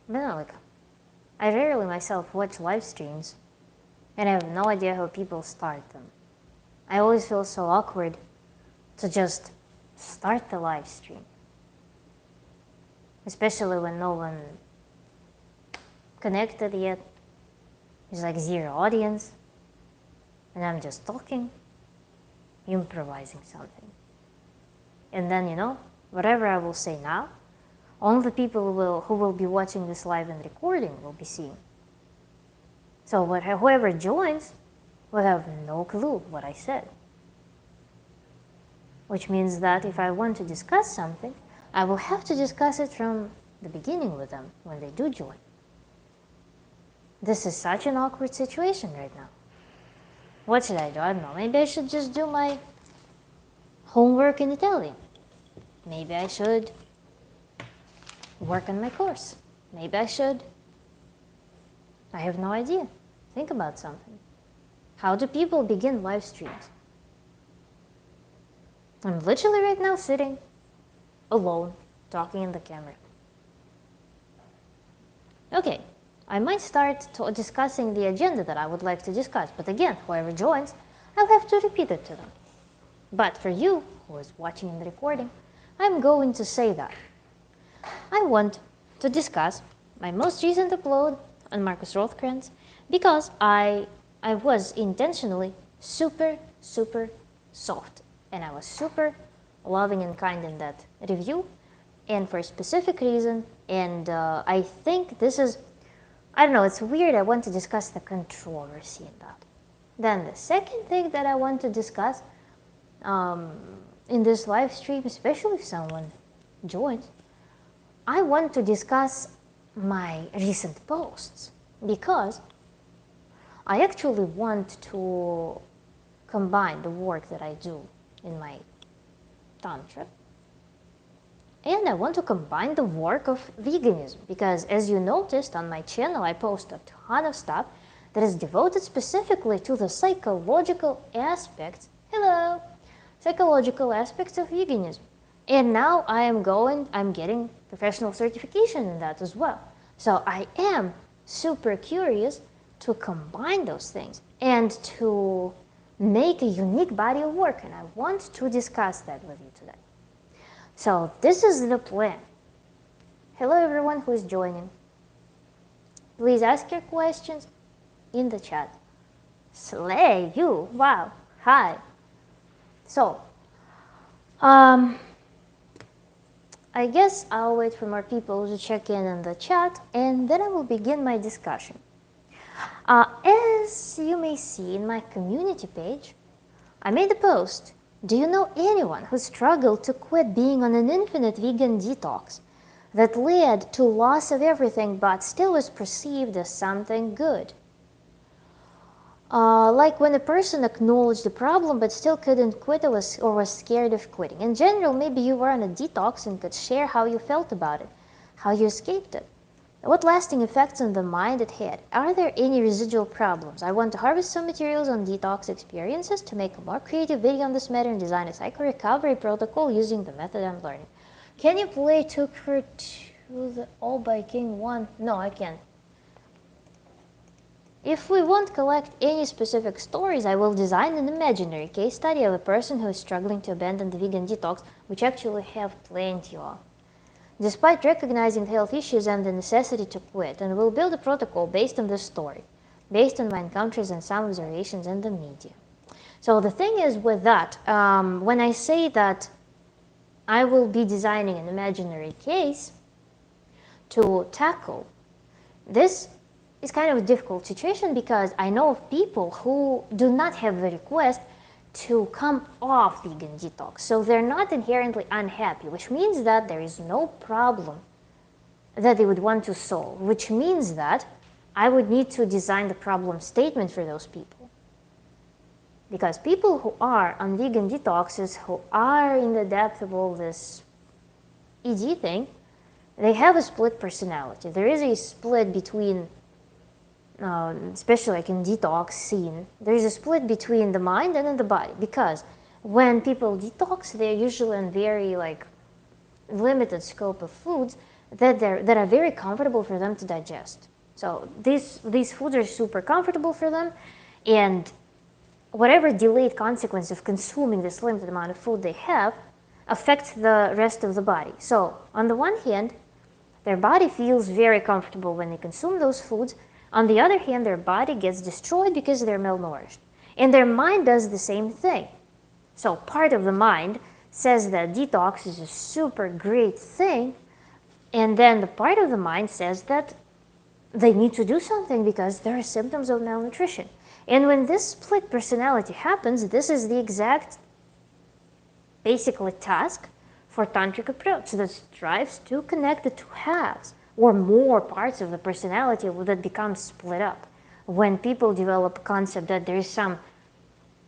But no, like, I rarely myself watch live streams, and I have no idea how people start them. I always feel so awkward to just start the live stream, especially when no one connected yet. There's like zero audience, and I'm just talking, improvising something. And then, whatever I will say now, only the people who will be watching this live and recording will be seeing. So whoever joins will have no clue what I said. Which means that if I want to discuss something, I will have to discuss it from the beginning with them when they do join. This is such an awkward situation right now. What should I do? I don't know. Maybe I should just do my homework in Italian. Maybe I should work on my course. Maybe I should. I have no idea. Think about something. How do people begin live streams? I'm literally right now sitting alone, talking in the camera. Okay, I might start discussing the agenda that I would like to discuss, but again, whoever joins, I'll have to repeat it to them. But for you, who is watching in the recording, I'm going to say that I want to discuss my most recent upload on Marcus Rothkranz because I was intentionally super soft, and I was super loving and kind in that review, and for a specific reason. And I think this is, I don't know, it's weird. I want to discuss the controversy in that. Then the second thing that I want to discuss in this live stream, especially if someone joins, I want to discuss my recent posts because I actually want to combine the work that I do in my tantra, and I want to combine the work of veganism because, as you noticed on my channel, I post a ton of stuff that is devoted specifically to the psychological aspects, psychological aspects of veganism. And now I'm getting professional certification in that as well. So I am super curious to combine those things and to make a unique body of work, and I want to discuss that with you today. So this is the plan. Hello everyone who is joining. Please ask your questions in the chat. Slay, you, wow, hi. So, I guess I'll wait for more people to check in the chat, and then I will begin my discussion. As you may see in my community page, I made a post. Do you know anyone who struggled to quit being on an infinite vegan detox that led to loss of everything but still was perceived as something good? Like when a person acknowledged the problem but still couldn't quit or was scared of quitting. In general, maybe you were on a detox and could share how you felt about it, how you escaped it. What lasting effects on the mind it had? Are there any residual problems? I want to harvest some materials on detox experiences to make a more creative video on this matter and design a psycho recovery protocol using the method I'm learning. Can you play Took Her to the All by King 1? No, I can't. If we won't collect any specific stories, I will design an imaginary case study of a person who is struggling to abandon the vegan detox, which actually have plenty of. Despite recognizing health issues and the necessity to quit, and will build a protocol based on this story, based on my encounters and some observations in the media. So the thing is with that, when I say that I will be designing an imaginary case to tackle, this is kind of a difficult situation because I know of people who do not have the request to come off vegan detox. So they're not inherently unhappy, which means that there is no problem that they would want to solve, which means that I would need to design the problem statement for those people. Because people who are on vegan detoxes, who are in the depth of all this ED thing, they have a split personality. There is a split between especially like in detox scene, there is a split between the mind and in the body, because when people detox, they're usually on very like limited scope of foods, that are very comfortable for them to digest. So these foods are super comfortable for them, and whatever delayed consequence of consuming this limited amount of food they have affects the rest of the body. So on the one hand, their body feels very comfortable when they consume those foods. On the other hand, their body gets destroyed because they're malnourished. And their mind does the same thing. So part of the mind says that detox is a super great thing, and then the part of the mind says that they need to do something because there are symptoms of malnutrition. And when this split personality happens, this is the exact basically task for tantric approach that strives to connect the two halves or more parts of the personality that becomes split up. When people develop a concept that there is some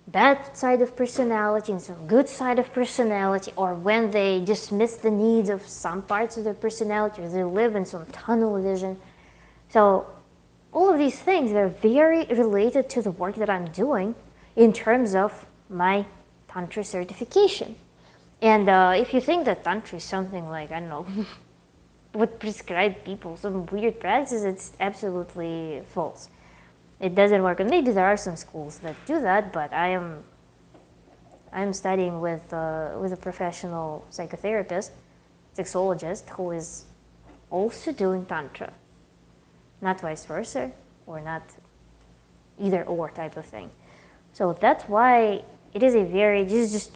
bad side of personality and some good side of personality, or when they dismiss the needs of some parts of their personality, or they live in some tunnel vision. So all of these things are very related to the work that I'm doing in terms of my Tantra certification. And if you think that Tantra is something like, I don't know, would prescribe people some weird practices, it's absolutely false. It doesn't work. And maybe there are some schools that do that, but I'm studying with a professional psychotherapist, sexologist, who is also doing Tantra. Not vice versa, or not either or type of thing. So that's why this is just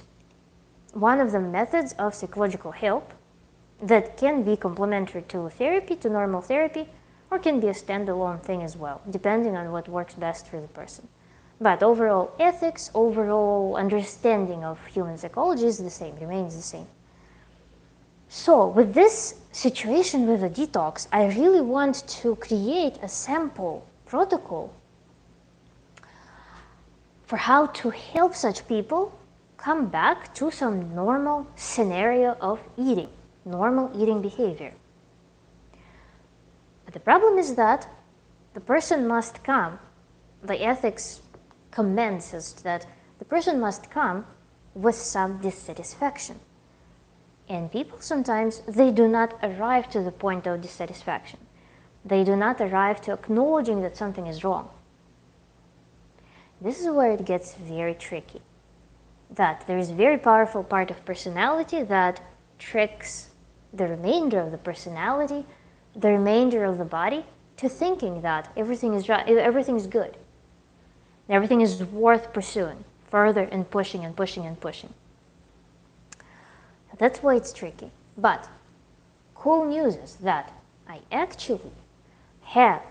one of the methods of psychological help that can be complementary to therapy, to normal therapy, or can be a standalone thing as well, depending on what works best for the person. But overall ethics, overall understanding of human psychology is the same, remains the same. So with this situation with the detox, I really want to create a sample protocol for how to help such people come back to some normal scenario of eating, normal eating behavior. But the problem is that the person must come, the ethics commences that the person must come with some dissatisfaction. And people sometimes, they do not arrive to the point of dissatisfaction. They do not arrive to acknowledging that something is wrong. This is where it gets very tricky. That there is a very powerful part of personality that tricks the remainder of the personality, the remainder of the body, to thinking that everything is right, everything is good. Everything is worth pursuing further and pushing and pushing and pushing. That's why it's tricky. But cool news is that I actually have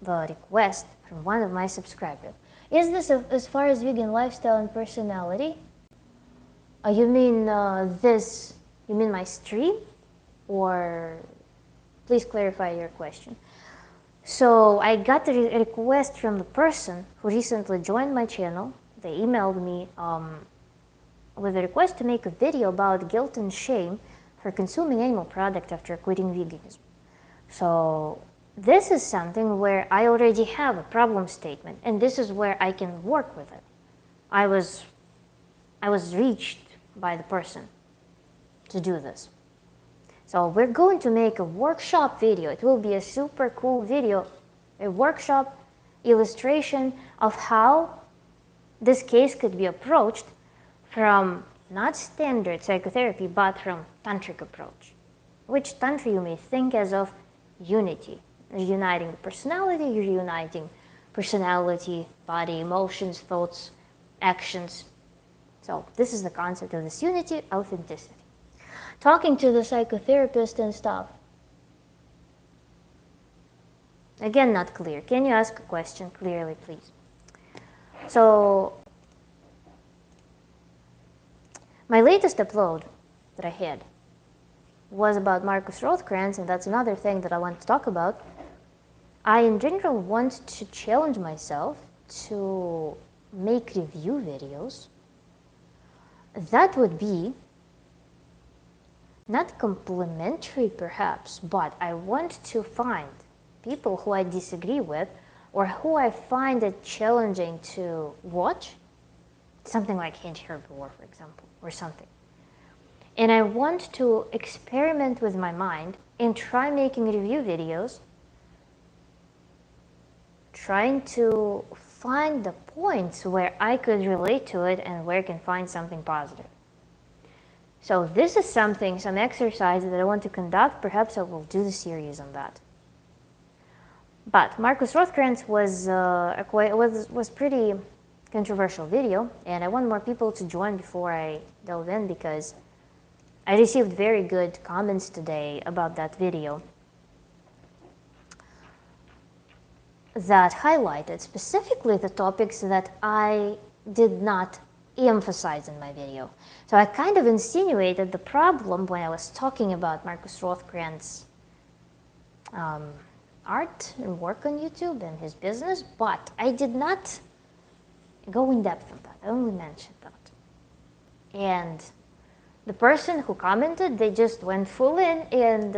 the request from one of my subscribers. Is this as far as vegan lifestyle and personality? You mean this? You mean my stream? Or please clarify your question. So I got a request from the person who recently joined my channel. They emailed me with a request to make a video about guilt and shame for consuming animal product after quitting veganism. So this is something where I already have a problem statement, and this is where I can work with it. I was reached by the person to do this. So we're going to make a workshop video. It will be a super cool video, a workshop illustration of how this case could be approached from not standard psychotherapy, but from tantric approach, which tantra you may think as of unity. You're uniting the personality, you're uniting personality, body, emotions, thoughts, actions. So this is the concept of this unity, authenticity. Talking to the psychotherapist and stuff. Again, not clear. Can you ask a question clearly, please? So my latest upload that I had was about Marcus Rothkranz, and that's another thing that I want to talk about. I, in general, want to challenge myself to make review videos that would be not complimentary, perhaps, but I want to find people who I disagree with or who I find it challenging to watch, something like Hanch Herbivore, for example, or something. And I want to experiment with my mind and try making review videos, trying to find the points where I could relate to it and where I can find something positive. So this is something, some exercise that I want to conduct. Perhaps I will do the series on that. But Marcus Rothkrantz was pretty controversial video, and I want more people to join before I delve in, because I received very good comments today about that video that highlighted specifically the topics that I did not emphasize in my video. So I kind of insinuated the problem when I was talking about Marcus Rothkrantz art and work on YouTube and his business, but I did not go in depth on that. I only mentioned that. And the person who commented, they just went full in, and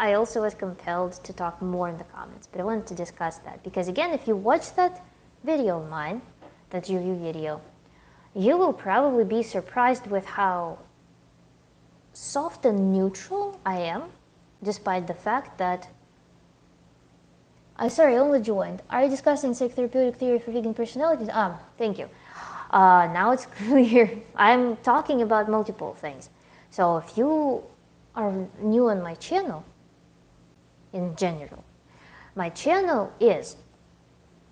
I also was compelled to talk more in the comments. But I wanted to discuss that because, again, if you watch that video of mine, that review video, you will probably be surprised with how soft and neutral I am, despite the fact that sorry, I only joined. Are you discussing psychotherapeutic theory for vegan personalities? Thank you. Now it's clear. I'm talking about multiple things. So if you are new on my channel, in general, my channel is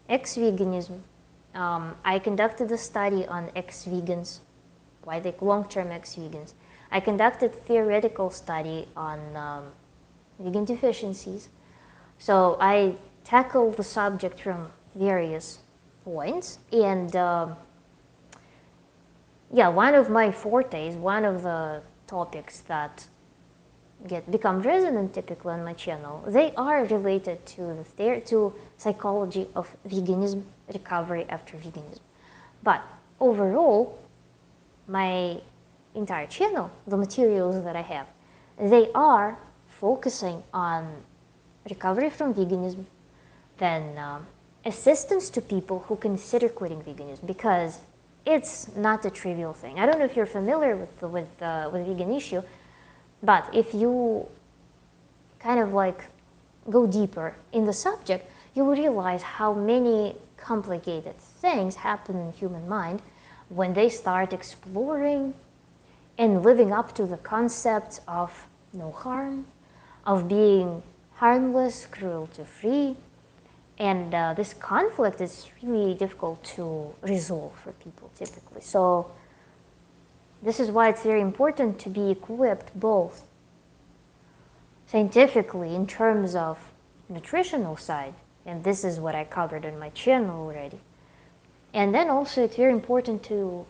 ex-veganism. I conducted a study on ex-vegans, why they long-term ex-vegans. I conducted theoretical study on vegan deficiencies. So I tackle the subject from various points, and yeah, one of my fortes, one of the topics that become resonant typically on my channel, they are related to psychology of veganism, recovery after veganism. But overall, my entire channel, the materials that I have, they are focusing on recovery from veganism, then assistance to people who consider quitting veganism, because it's not a trivial thing. I don't know if you're familiar with the vegan issue, but if you kind of like go deeper in the subject, you will realize how many complicated things happen in human mind when they start exploring and living up to the concepts of no harm, of being harmless, cruelty-free. And this conflict is really difficult to resolve for people typically. So this is why it's very important to be equipped both scientifically in terms of nutritional side, and this is what I covered on my channel already. And then also it's very important to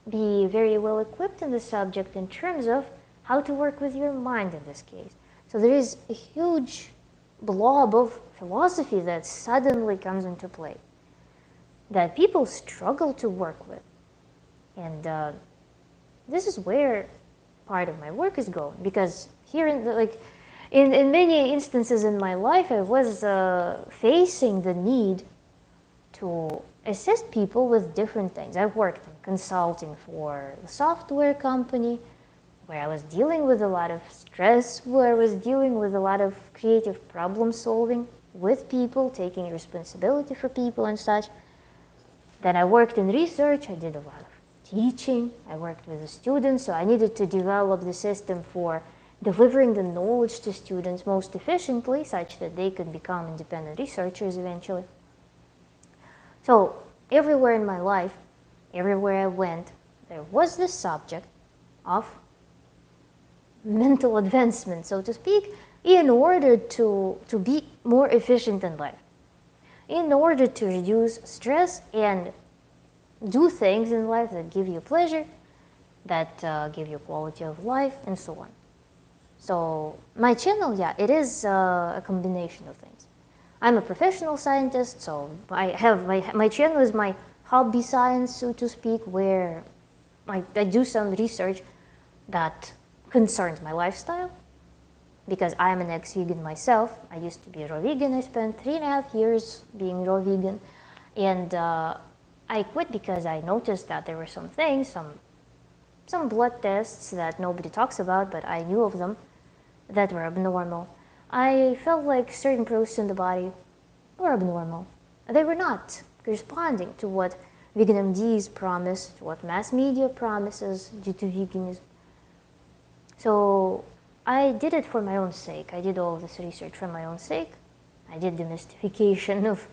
be very well equipped in the subject in terms of how to work with your mind in this case. So there is a huge blob of philosophy that suddenly comes into play that people struggle to work with. And this is where part of my work is going, because here in many instances in my life, I was facing the need to assist people with different things. I worked in consulting for a software company where I was dealing with a lot of stress, where I was dealing with a lot of creative problem solving with people, taking responsibility for people and such. Then I worked in research. I did a lot of teaching. I worked with the students, so I needed to develop the system for delivering the knowledge to students most efficiently, such that they could become independent researchers eventually. So everywhere in my life, everywhere I went, there was this subject of mental advancement, so to speak, in order to be more efficient in life, in order to reduce stress and do things in life that give you pleasure, that give you quality of life, and so on. So my channel, yeah, it is a combination of things. I'm a professional scientist, so I have my channel is my hobby science, so to speak, where I do some research that concerns my lifestyle, because I am an ex-vegan myself. I used to be a raw vegan. I spent 3.5 years being raw vegan, and I quit because I noticed that there were some things, some some blood tests that nobody talks about, but I knew of them, that were abnormal. I felt like certain processes in the body were abnormal. They were not corresponding to what vegan MDs promise, to what mass media promises due to veganism. So I did it for my own sake. I did all this research for my own sake. I did the mystification of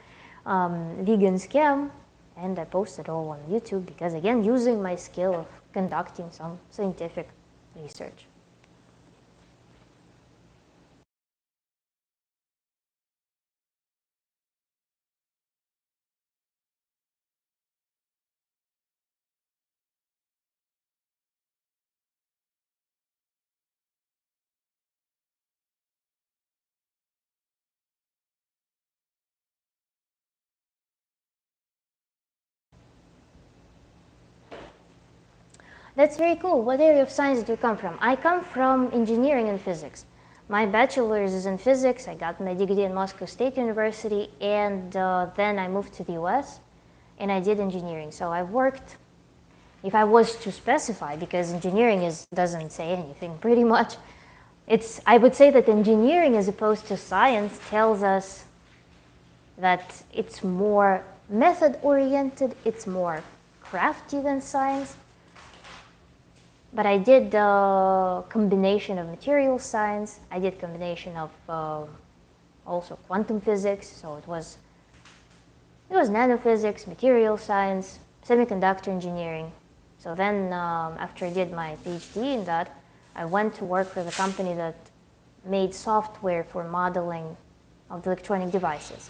vegan scam, and I posted all on YouTube because, again, using my skill of conducting some scientific research. That's very cool. What area of science do you come from? I come from engineering and physics. My bachelor's is in physics. I got my degree in Moscow State University, and then I moved to the US, and I did engineering. So I worked, if I was to specify, because engineering doesn't say anything pretty much. I would say that engineering, as opposed to science, tells us that it's more method-oriented, it's more crafty than science. But I did a combination of material science. I did combination of also quantum physics. So it was nanophysics, material science, semiconductor engineering. So then after I did my PhD in that, I went to work for the company that made software for modeling of the electronic devices,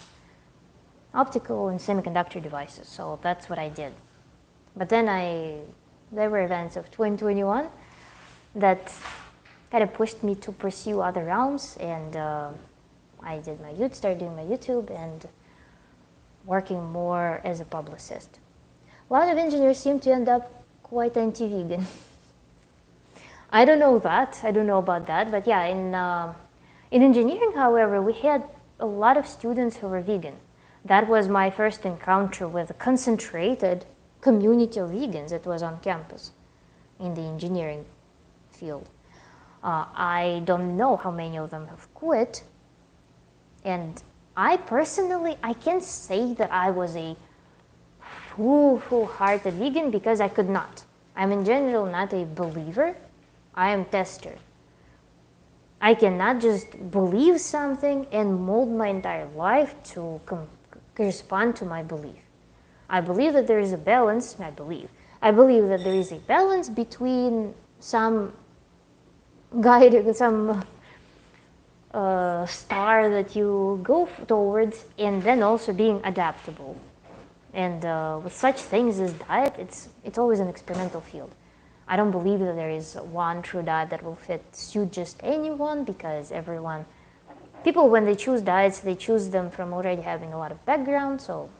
optical and semiconductor devices. So that's what I did. But then there were events of 2021 that kind of pushed me to pursue other realms, and I started doing my YouTube and working more as a publicist. A lot of engineers seem to end up quite anti-vegan. I don't know about that, but yeah, in engineering, however, we had a lot of students who were vegan. That was my first encounter with a concentrated community of vegans that was on campus in the engineering field. I don't know how many of them have quit, and I personally, I can't say that I was a full-hearted vegan because I could not. I'm in general not a believer. I am tester. I cannot just believe something and mold my entire life to correspond to my belief. I believe that there is a balance. I believe that there is a balance between some guide, some star that you go towards, and then also being adaptable. And with such things as diet, it's always an experimental field. I don't believe that there is one true diet that will suit just anyone, because people when they choose diets, they choose them from already having a lot of background. So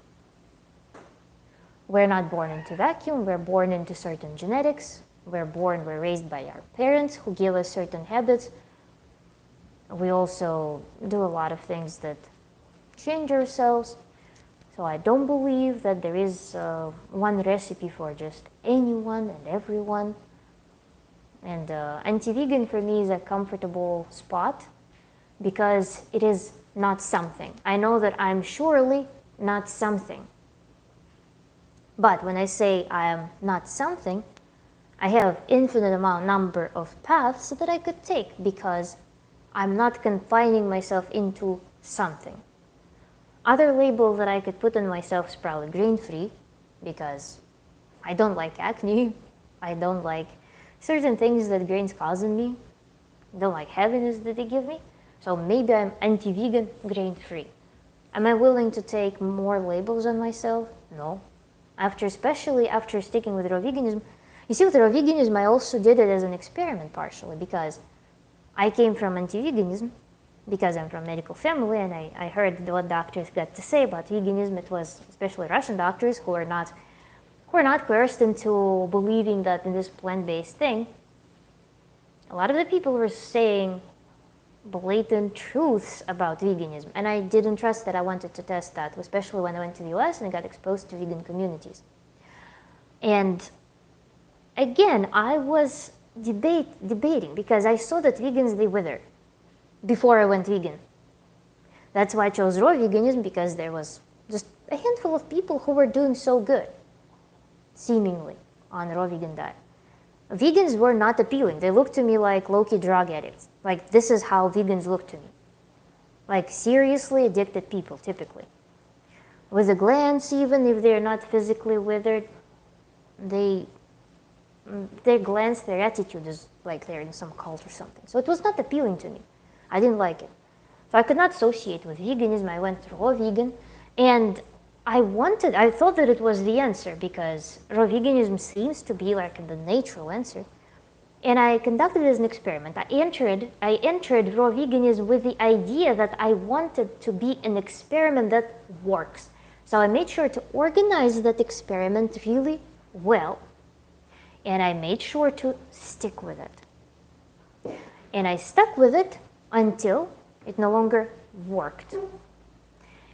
we're not born into vacuum. We're born into certain genetics. We're raised by our parents who give us certain habits. We also do a lot of things that change ourselves. So I don't believe that there is one recipe for just anyone and everyone. And anti-vegan for me is a comfortable spot because it is not something. I know that I'm surely not something. But when I say I am not something, I have infinite number of paths that I could take because I'm not confining myself into something. Other label that I could put on myself is probably grain-free, because I don't like acne. I don't like certain things that grains cause in me. I don't like heaviness that they give me. So maybe I'm anti-vegan, grain-free. Am I willing to take more labels on myself? No. Especially after sticking with raw veganism. You see, with raw veganism, I also did it as an experiment partially, because I came from anti-veganism, because I'm from a medical family, and I heard what doctors got to say about veganism. It was especially Russian doctors who are not coerced into believing that in this plant-based thing. A lot of the people were saying blatant truths about veganism, and I didn't trust that. I wanted to test that, especially when I went to the US and I got exposed to vegan communities. And again, I was debating because I saw that vegans, they wither before I went vegan. That's why I chose raw veganism, because there was just a handful of people who were doing so good, seemingly, on raw vegan diet. Vegans were not appealing. They looked to me like low-key drug addicts. Like, this is how vegans look to me. Like, seriously addicted people, typically. With a glance, even if they're not physically withered, their glance, their attitude is like they're in some cult or something. So it was not appealing to me. I didn't like it. So I could not associate with veganism. I went raw vegan, and I thought that it was the answer, because raw veganism seems to be like the natural answer. And I conducted it as an experiment. I entered raw veganism with the idea that I wanted to be an experiment that works. So I made sure to organize that experiment really well, and I made sure to stick with it. And I stuck with it until it no longer worked.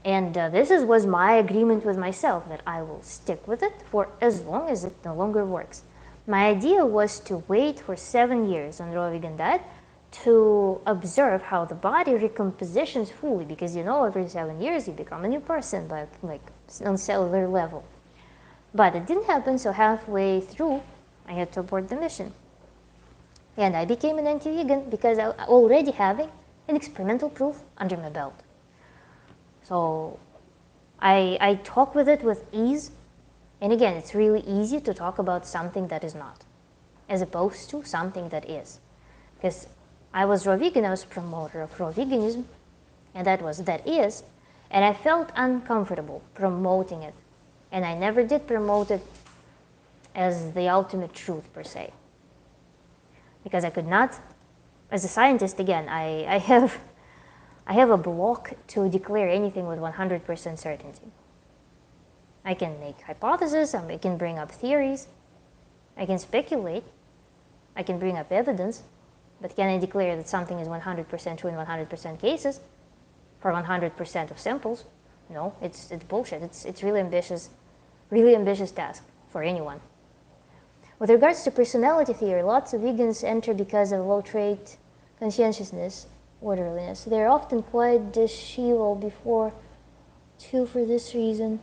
And this was my agreement with myself, that I will stick with it for as long as it no longer works. My idea was to wait for 7 years on raw vegan diet to observe how the body recompositions fully, because every 7 years you become a new person, but like on cellular level. But it didn't happen, so halfway through I had to abort the mission. And I became an anti-vegan because I already having an experimental proof under my belt. So I talk with it with ease. And again, it's really easy to talk about something that is not, as opposed to something that is. Because I was raw vegan, I was a promoter of raw veganism, and that is, and I felt uncomfortable promoting it. And I never did promote it as the ultimate truth, per se. Because I could not, as a scientist, again, I have a block to declare anything with 100% certainty. I can make hypotheses, I can bring up theories, I can speculate, I can bring up evidence, but can I declare that something is 100% true in 100% cases for 100% of samples? No, it's bullshit. It's really ambitious task for anyone. With regards to personality theory, lots of vegans enter because of low trait conscientiousness, orderliness. They're often quite disheveled before, too, for this reason.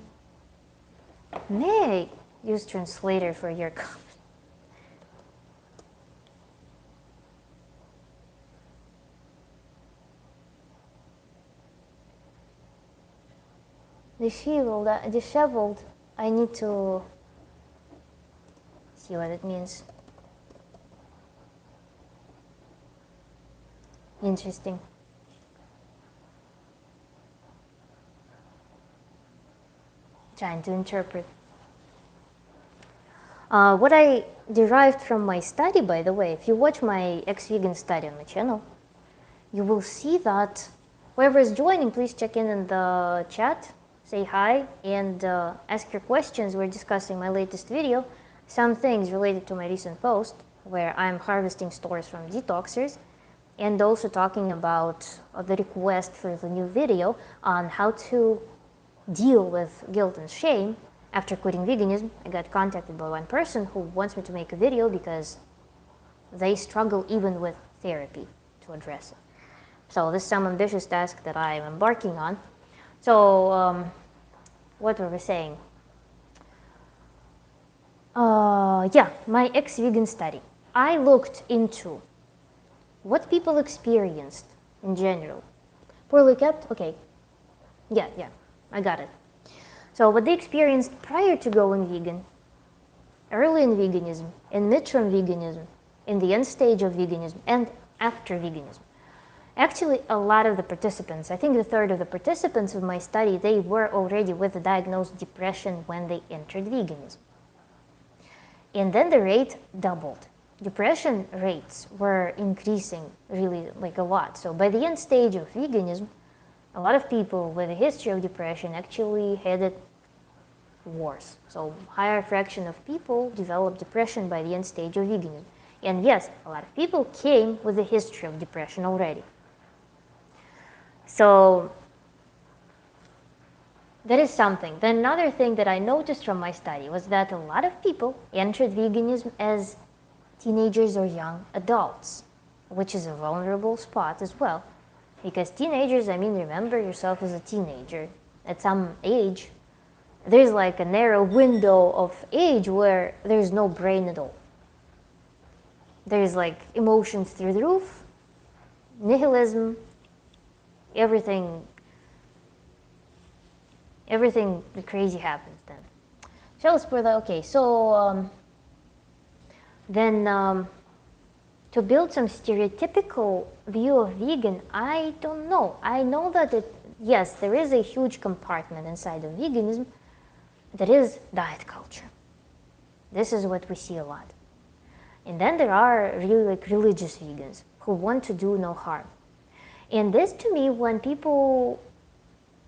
May I use translator for your comment? Disheveled, I need to see what it means. Interesting. Trying to interpret. What I derived from my study, by the way, if you watch my ex-vegan study on my channel, you will see that whoever is joining, please check in the chat, say hi, and ask your questions. We're discussing my latest video, some things related to my recent post, where I'm harvesting stores from detoxers, and also talking about the request for the new video on how to deal with guilt and shame after quitting veganism. I got contacted by one person who wants me to make a video because they struggle even with therapy to address it. So this is some ambitious task that I am embarking on. So what were we saying? Yeah, my ex-vegan study. I looked into what people experienced in general. Poorly kept? Okay. Yeah, I got it. So what they experienced prior to going vegan, early in veganism, in midterm veganism, in the end stage of veganism, and after veganism. Actually, a lot of the participants, I think a third of the participants of my study, they were already with a diagnosed depression when they entered veganism. And then the rate doubled. Depression rates were increasing really like a lot. So by the end stage of veganism, a lot of people with a history of depression actually had it worse. So higher fraction of people developed depression by the end stage of veganism. And yes, a lot of people came with a history of depression already. So That is something. Then another thing that I noticed from my study was that a lot of people entered veganism as teenagers or young adults, which is a vulnerable spot as well. Because teenagers, I mean, remember yourself as a teenager. At some age, there's like a narrow window of age where there's no brain at all. There's like emotions through the roof, nihilism, everything crazy happens then. So let's put that, okay, so then to build some stereotypical view of vegan, I don't know. I know that yes, there is a huge compartment inside of veganism that is diet culture. This is what we see a lot. And then there are really like religious vegans who want to do no harm. And this to me, when people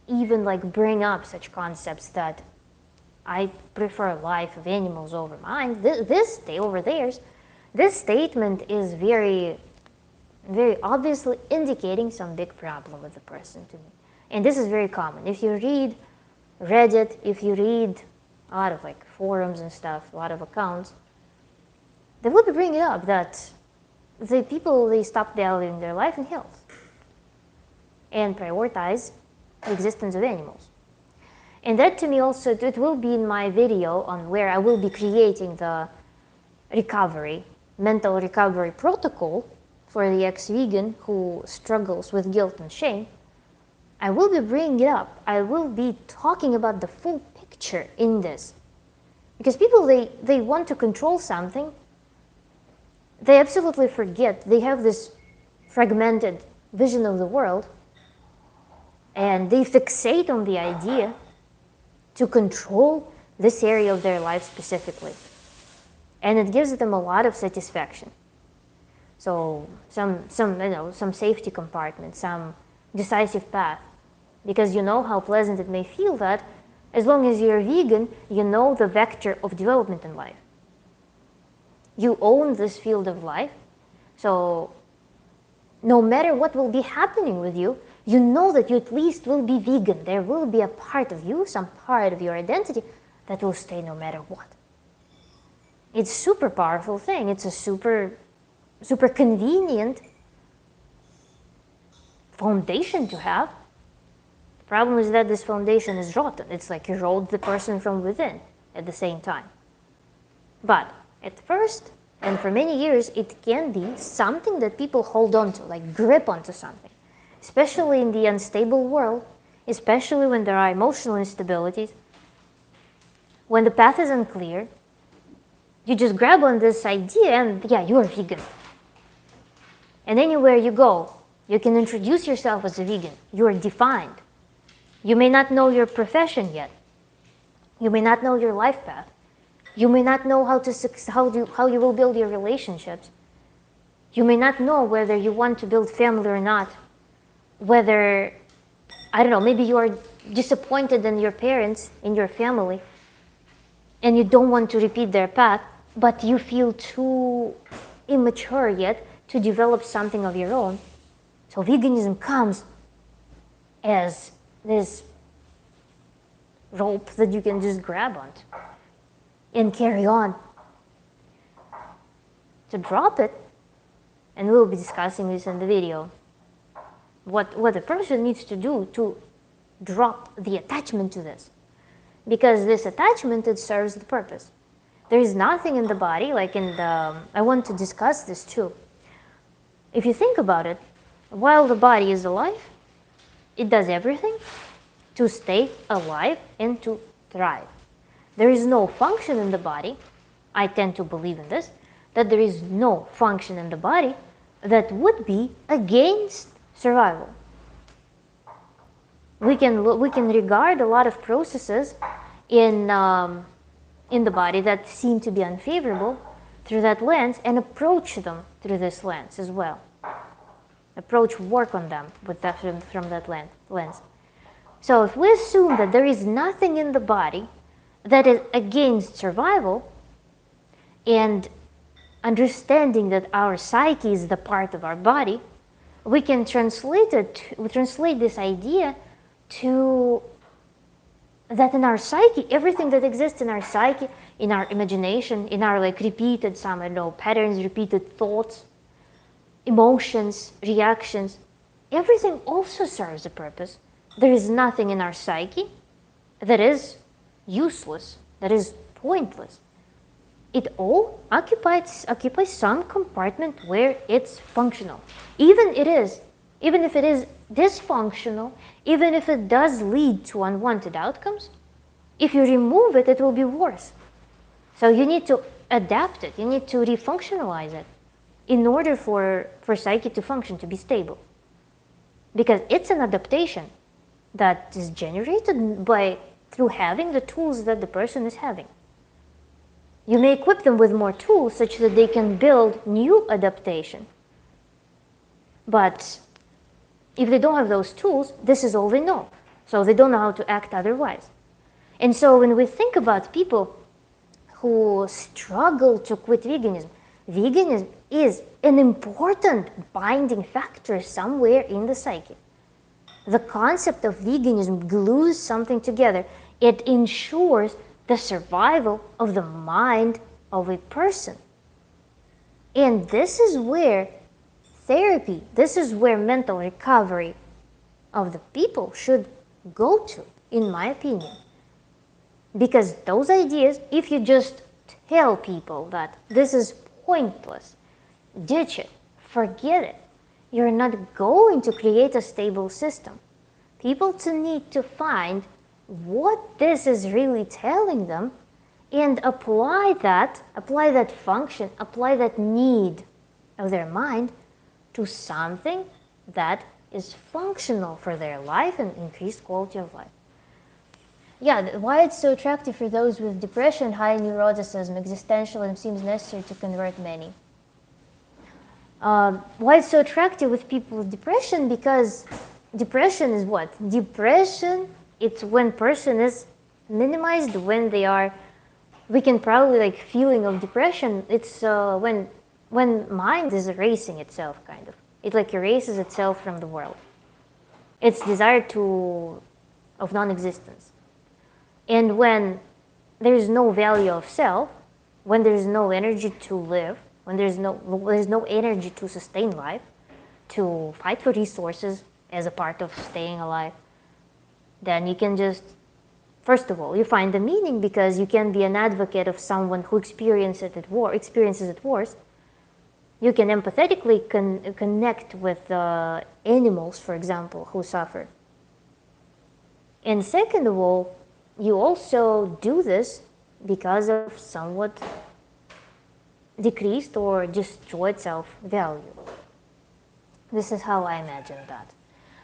even like bring up such concepts that I prefer life of animals over mine, this over theirs, this statement is very, very obviously indicating some big problem with the person to me. And this is very common. If you read Reddit, if you read a lot of like forums and stuff, a lot of accounts, they would bring it up that the people, they stop valuing their life and health and prioritize the existence of animals. And that to me also, it will be in my video on where I will be creating the mental recovery protocol for the ex-vegan who struggles with guilt and shame. I will be bringing it up. I will be talking about the full picture in this. Because people, they want to control something. They absolutely forget. They have this fragmented vision of the world. And they fixate on the idea to control this area of their life specifically. And it gives them a lot of satisfaction. So some safety compartment, some decisive path. Because you know how pleasant it may feel that as long as you're vegan, you know the vector of development in life. You own this field of life. So no matter what will be happening with you, you know that you at least will be vegan. There will be a part of you, some part of your identity that will stay no matter what. It's a super powerful thing. It's a super convenient foundation to have. The problem is that this foundation is rotten. It's like erode the person from within at the same time. But at first, and for many years, it can be something that people hold on to, like grip onto something. Especially in the unstable world, especially when there are emotional instabilities, when the path is unclear, you just grab on this idea and yeah, you are vegan. And anywhere you go, you can introduce yourself as a vegan. You are defined. You may not know your profession yet. You may not know your life path. You may not know how you will build your relationships. You may not know whether you want to build family or not. Whether, I don't know, maybe you are disappointed in your parents, in your family, and you don't want to repeat their path, but you feel too immature yet to develop something of your own. So veganism comes as this rope that you can just grab onto and carry on. To drop it, and we'll be discussing this in the video, what a person needs to do to drop the attachment to this. Because this attachment, it serves the purpose. There is nothing in the body, like in the, I want to discuss this too. If you think about it, while the body is alive, it does everything to stay alive and to thrive. There is no function in the body, I tend to believe in this, that there is no function in the body that would be against survival. We can regard a lot of processes in the body that seem to be unfavorable through that lens and approach them through this lens as well. Work on them with that, from that lens. So if we assume that there is nothing in the body that is against survival, and understanding that our psyche is the part of our body, we can translate this idea to that in our psyche, everything that exists in our psyche, in our imagination, in our like repeated, some, I don't know, patterns, repeated thoughts, emotions, reactions, everything also serves a purpose. There is nothing in our psyche that is useless, that is pointless. It all occupies some compartment where it's functional. Even if it is dysfunctional, even if it does lead to unwanted outcomes, if you remove it, it will be worse. So you need to adapt it, you need to refunctionalize it in order for psyche to function, to be stable. Because it's an adaptation that is generated through having the tools that the person is having. You may equip them with more tools such that they can build new adaptation. But if they don't have those tools, this is all they know. So they don't know how to act otherwise. And so when we think about people who struggle to quit veganism, veganism is an important binding factor somewhere in the psyche. The concept of veganism glues something together. It ensures the survival of the mind of a person. And this is where therapy, this is where mental recovery of the people should go to, in my opinion. Because those ideas, if you just tell people that this is pointless, ditch it, forget it, you're not going to create a stable system. People need to find what this is really telling them and apply that function, apply that need of their mind to something that is functional for their life and increased quality of life. Yeah, why it's so attractive for those with depression, high neuroticism, existentialism seems necessary to convert many. Why it's so attractive with people with depression? Because depression is what? Depression, it's when person is minimized, when they are, we can probably like feeling of depression, it's when mind is erasing itself, kind of. It like erases itself from the world. It's desire of non-existence. And when there is no value of self, when there is no energy to live, when there's no energy to sustain life, to fight for resources as a part of staying alive, then you can just, first of all, you find the meaning because you can be an advocate of someone who experiences it worse. You can empathetically connect with animals, for example, who suffer. And second of all, you also do this because of somewhat decreased or destroyed self-value. This is how I imagine that.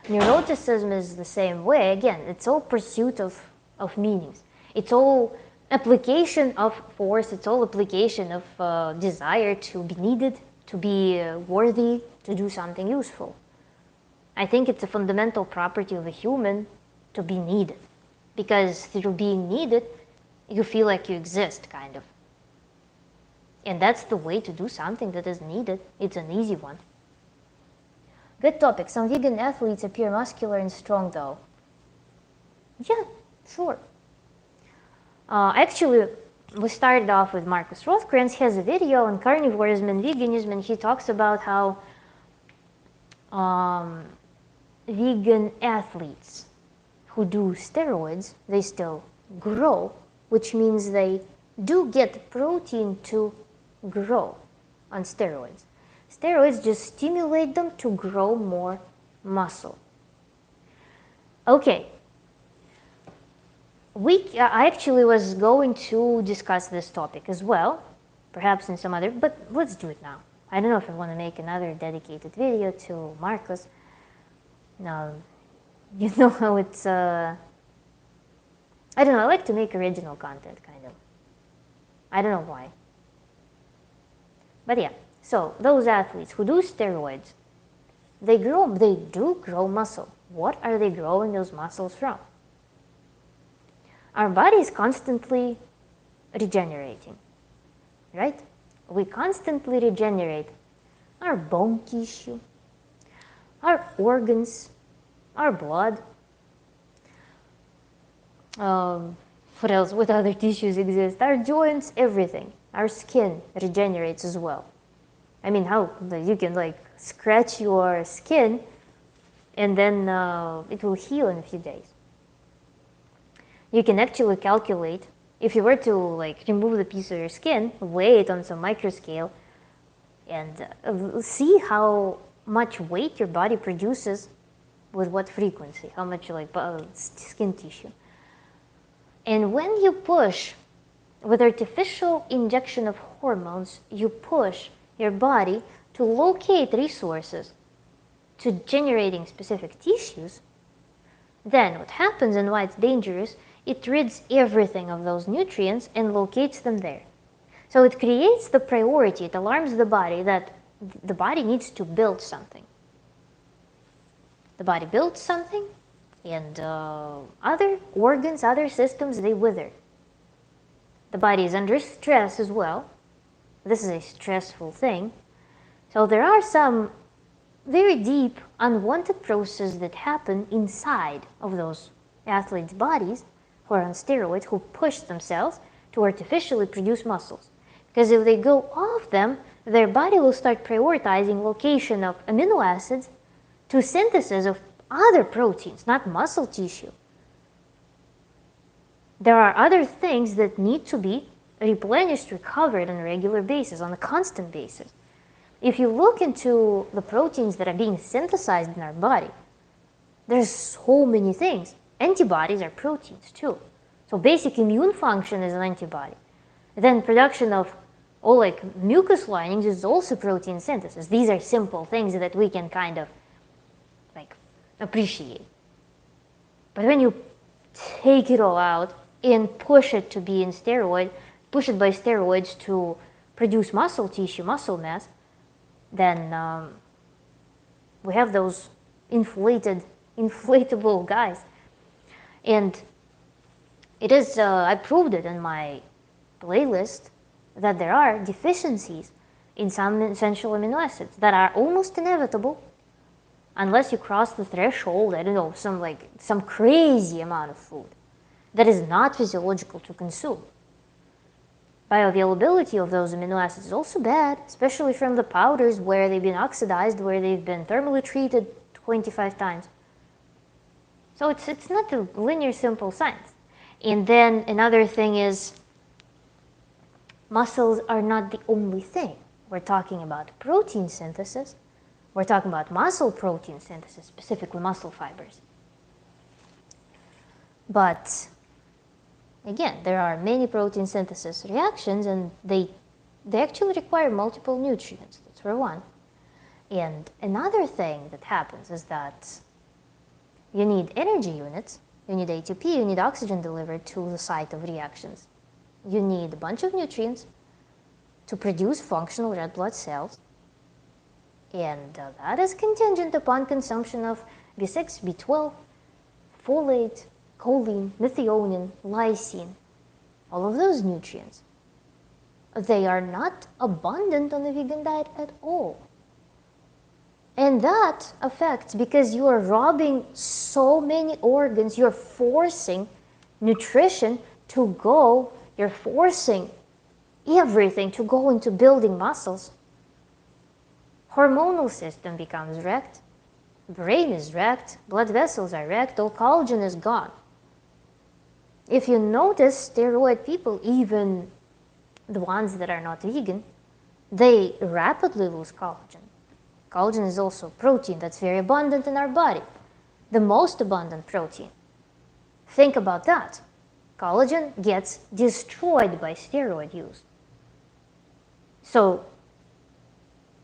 Neuroticism is the same way. Again, it's all pursuit of meanings. It's all application of force. It's all application of desire to be needed, to be worthy, to do something useful. I think it's a fundamental property of a human to be needed. Because through being needed, you feel like you exist, kind of. And that's the way to do something that is needed. It's an easy one. Good topic. Some vegan athletes appear muscular and strong, though. Yeah, sure. Actually, we started off with Marcus Rothkranz. He has a video on carnivorism and veganism, and he talks about how vegan athletes who do steroids, they still grow, which means they do get protein to grow on steroids. Steroids just stimulate them to grow more muscle. Okay. I actually was going to discuss this topic as well, perhaps in some other, but let's do it now. I don't know if I want to make another dedicated video to Marcus. No, you know how it's, I don't know, I like to make original content, kind of. I don't know why. But yeah, so those athletes who do steroids, they do grow muscle. What are they growing those muscles from? Our body is constantly regenerating, right? We constantly regenerate our bone tissue, our organs, our blood. What else? What other tissues exist? Our joints, everything. Our skin regenerates as well. I mean, how you can like scratch your skin and then it will heal in a few days. You can actually calculate, if you were to like remove the piece of your skin, weigh it on some micro scale, and see how much weight your body produces with what frequency, how much like skin tissue. And when you push with artificial injection of hormones, you push your body to locate resources to generating specific tissues, then what happens and why it's dangerous, it rids everything of those nutrients and locates them there. So it creates the priority, it alarms the body that the body needs to build something. The body builds something, and other organs, other systems, they wither. The body is under stress as well. This is a stressful thing. So there are some very deep, unwanted processes that happen inside of those athletes' bodies who are on steroids, who push themselves to artificially produce muscles. Because if they go off them, their body will start prioritizing location of amino acids to synthesis of other proteins, not muscle tissue. There are other things that need to be replenished, recovered on a regular basis, on a constant basis. If you look into the proteins that are being synthesized in our body, there's so many things. Antibodies are proteins too. So basic immune function is an antibody. Then production of all like mucus linings is also protein synthesis. These are simple things that we can kind of like appreciate. But when you take it all out and push it to be in steroid, push it by steroids to produce muscle tissue, muscle mass, then we have those inflatable guys. And it is, I proved it in my playlist that there are deficiencies in some essential amino acids that are almost inevitable unless you cross the threshold, I don't know, some crazy amount of food that is not physiological to consume. Bioavailability of those amino acids is also bad, especially from the powders where they've been oxidized, where they've been thermally treated 25 times. So it's not a linear, simple science. And then another thing is muscles are not the only thing. We're talking about protein synthesis. We're talking about muscle protein synthesis, specifically muscle fibers. But again, there are many protein synthesis reactions, and they actually require multiple nutrients. That's for one. And another thing that happens is that you need energy units, you need ATP, you need oxygen delivered to the site of reactions. You need a bunch of nutrients to produce functional red blood cells, and that is contingent upon consumption of B6, B12, folate, choline, methionine, lysine, all of those nutrients. They are not abundant on the vegan diet at all. And that affects, because you are robbing so many organs, you're forcing nutrition to go, you're forcing everything to go into building muscles. Hormonal system becomes wrecked, brain is wrecked, blood vessels are wrecked, all collagen is gone. If you notice, steroid people, even the ones that are not vegan, they rapidly lose collagen. Collagen is also a protein that's very abundant in our body, the most abundant protein. Think about that. Collagen gets destroyed by steroid use. So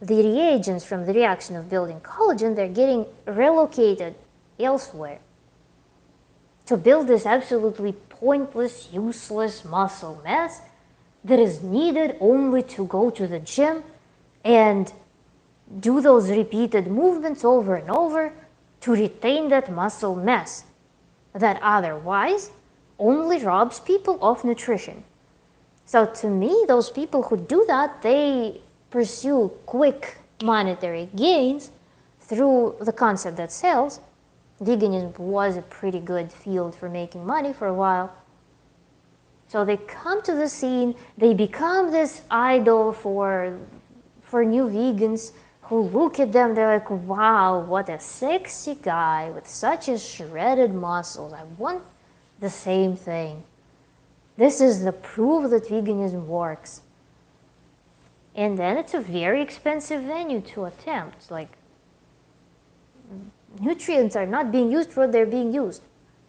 the reagents from the reaction of building collagen, they're getting relocated elsewhere to build this absolutely pointless, useless muscle mass that is needed only to go to the gym and do those repeated movements over and over to retain that muscle mass that otherwise only robs people of nutrition. So to me, those people who do that, they pursue quick monetary gains through the concept that sells, veganism was a pretty good field for making money for a while. So they come to the scene, they become this idol for new vegans who look at them, they're like, wow, what a sexy guy with such a shredded muscles. I want the same thing. This is the proof that veganism works. And then it's a very expensive venue to attempt. Like, nutrients are not being used for what they're being used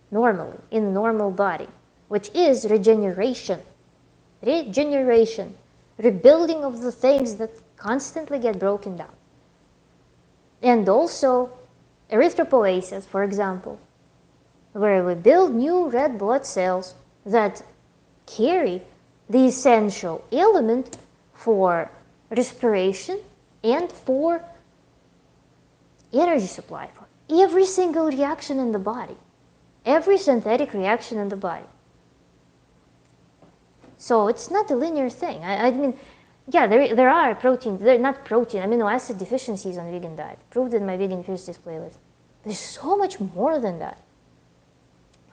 normally in the normal body, which is regeneration. Regeneration. Rebuilding of the things that constantly get broken down. And also erythropoiesis, for example, where we build new red blood cells that carry the essential element for respiration and for energy supply for every single reaction in the body, every synthetic reaction in the body. So it's not a linear thing. I mean, yeah, there are protein, they're not protein, amino acid deficiencies on vegan diet, proved in my vegan Tuesdays playlist. There's so much more than that.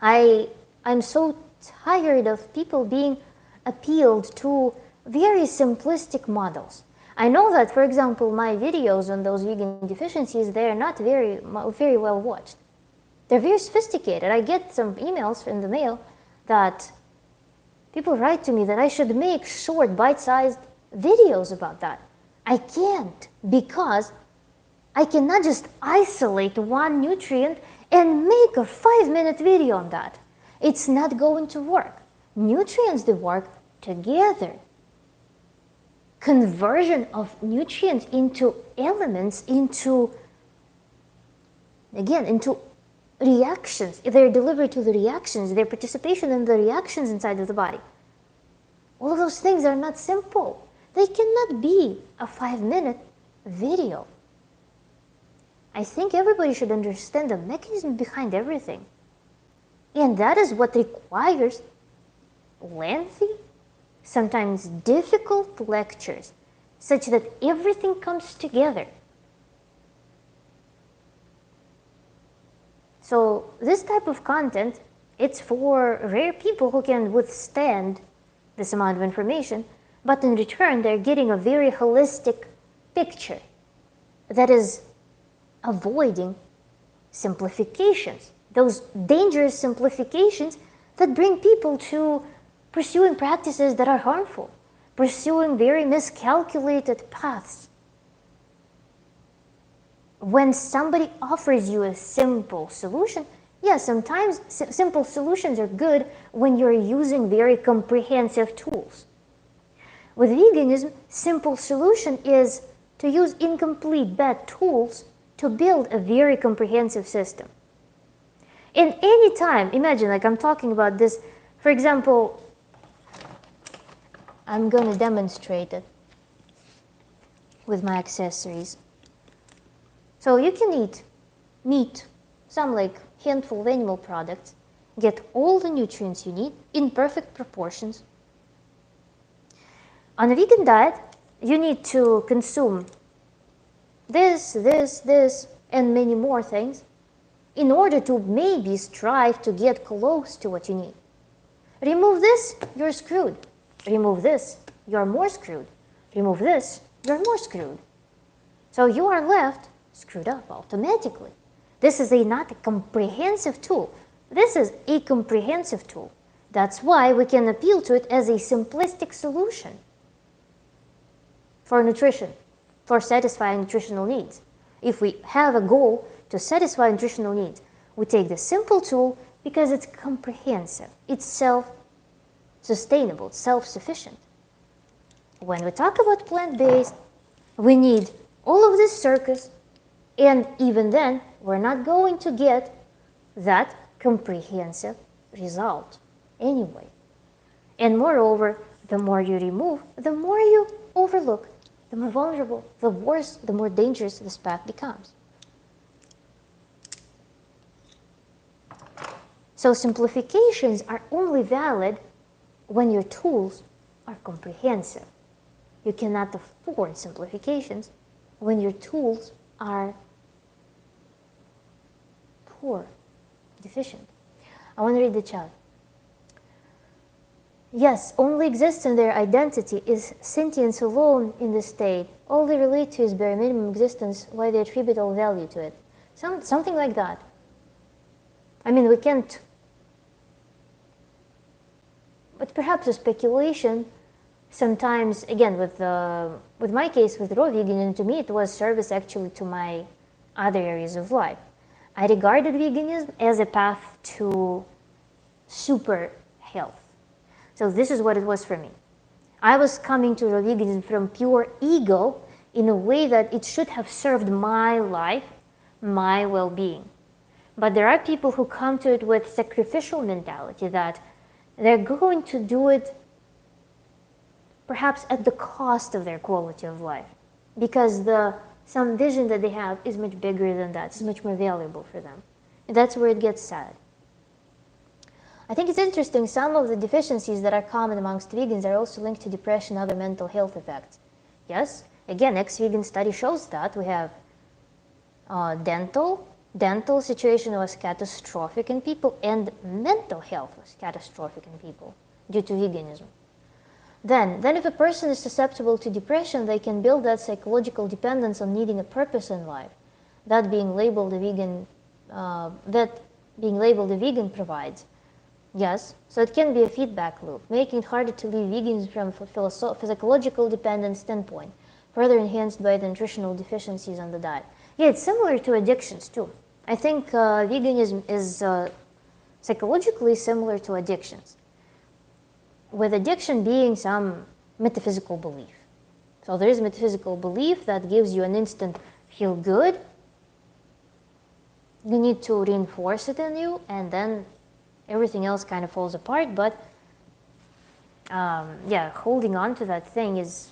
I'm so tired of people being appealed to very simplistic models. I know that, for example, my videos on those vegan deficiencies, they're not very well watched. They're very sophisticated. I get some emails in the mail that people write to me that I should make short, bite-sized videos about that. I can't, because I cannot just isolate one nutrient and make a 5-minute video on that. It's not going to work. Nutrients, they work together. Conversion of nutrients into elements, into reactions. They're delivered to the reactions, their participation in the reactions inside of the body. All of those things are not simple. They cannot be a 5-minute video. I think everybody should understand the mechanism behind everything. And that is what requires lengthy, sometimes difficult lectures, such that everything comes together. So this type of content, it's for rare people who can withstand this amount of information, but in return, they're getting a very holistic picture that is avoiding simplifications, those dangerous simplifications that bring people to pursuing practices that are harmful, pursuing very miscalculated paths. When somebody offers you a simple solution, yeah, sometimes simple solutions are good when you're using very comprehensive tools. With veganism, simple solution is to use incomplete bad tools to build a very comprehensive system. And any time, imagine, like I'm talking about this, for example, I'm going to demonstrate it with my accessories. So you can eat meat, some like handful of animal products, get all the nutrients you need in perfect proportions. On a vegan diet, you need to consume this, and many more things in order to maybe strive to get close to what you need. Remove this, you're screwed. Remove this, you're more screwed. Remove this, you're more screwed. So you are left screwed up automatically. This is not a comprehensive tool. This is a comprehensive tool. That's why we can appeal to it as a simplistic solution for nutrition, for satisfying nutritional needs. If we have a goal to satisfy nutritional needs, we take the simple tool because it's comprehensive, it's self-sustainable, it's self-sufficient. When we talk about plant-based, we need all of this circus, and even then, we're not going to get that comprehensive result anyway. And moreover, the more you remove, the more you overlook, the more vulnerable, the worse, the more dangerous this path becomes. So simplifications are only valid when your tools are comprehensive. You cannot afford simplifications when your tools are poor, deficient. I want to read the chat. Yes, only exists in their identity. Is sentience alone in the state? All they relate to is bare minimum existence, why they attribute all value to it. Something like that. I mean, we can't... But perhaps a speculation, sometimes, again, with my case, with raw veganism, to me it was service actually to my other areas of life. I regarded veganism as a path to super health. So this is what it was for me. I was coming to raw veganism from pure ego in a way that it should have served my life, my well-being. But there are people who come to it with sacrificial mentality, that they're going to do it perhaps at the cost of their quality of life, because some vision that they have is much bigger than that, it's much more valuable for them. And that's where it gets sad. I think it's interesting, some of the deficiencies that are common amongst vegans are also linked to depression and other mental health effects. Yes, again, ex-vegan study shows that. We have dental situation was catastrophic in people, and mental health was catastrophic in people due to veganism. Then if a person is susceptible to depression, they can build that psychological dependence on needing a purpose in life. That being labeled a vegan provides. Yes, so it can be a feedback loop, making it harder to leave veganism from a psychological dependence standpoint, further enhanced by the nutritional deficiencies on the diet. Yeah, it's similar to addictions too. I think veganism is psychologically similar to addictions, with addiction being some metaphysical belief. So there is a metaphysical belief that gives you an instant feel good. You need to reinforce it in you, and then everything else kind of falls apart. But yeah, holding on to that thing is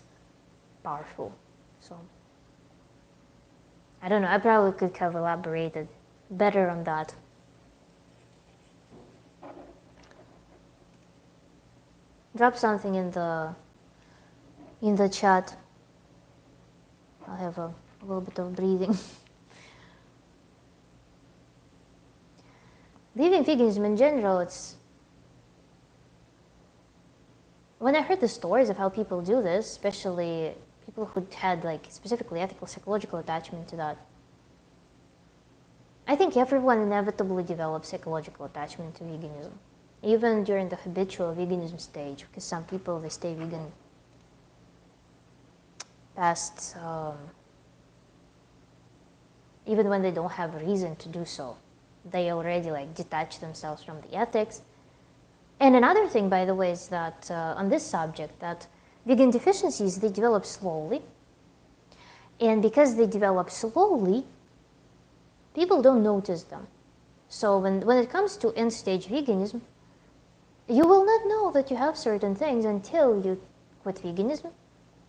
powerful. So I don't know, I probably could have elaborated better on that. Drop something in the chat. I'll have a little bit of breathing. Leaving veganism in general, it's... When I heard the stories of how people do this, especially people who had like specifically ethical psychological attachment to that, I think everyone inevitably develops psychological attachment to veganism, even during the habitual veganism stage, because some people, they stay vegan past, even when they don't have a reason to do so. They already like detach themselves from the ethics. And another thing, by the way, is that on this subject, that vegan deficiencies, they develop slowly. And because they develop slowly, people don't notice them. So when it comes to end-stage veganism, you will not know that you have certain things until you quit veganism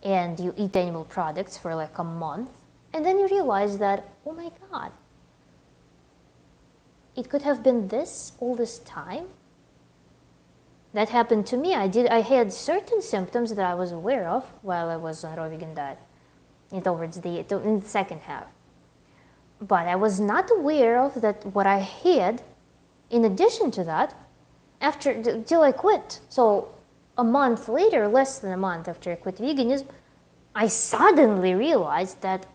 and you eat animal products for like a month. And then you realize that, oh my God, it could have been this all this time. That happened to me. I had certain symptoms that I was aware of while I was on raw vegan diet in the second half. But I was not aware of that what I had in addition to that till I quit. So a month later, less than a month after I quit veganism, I suddenly realized that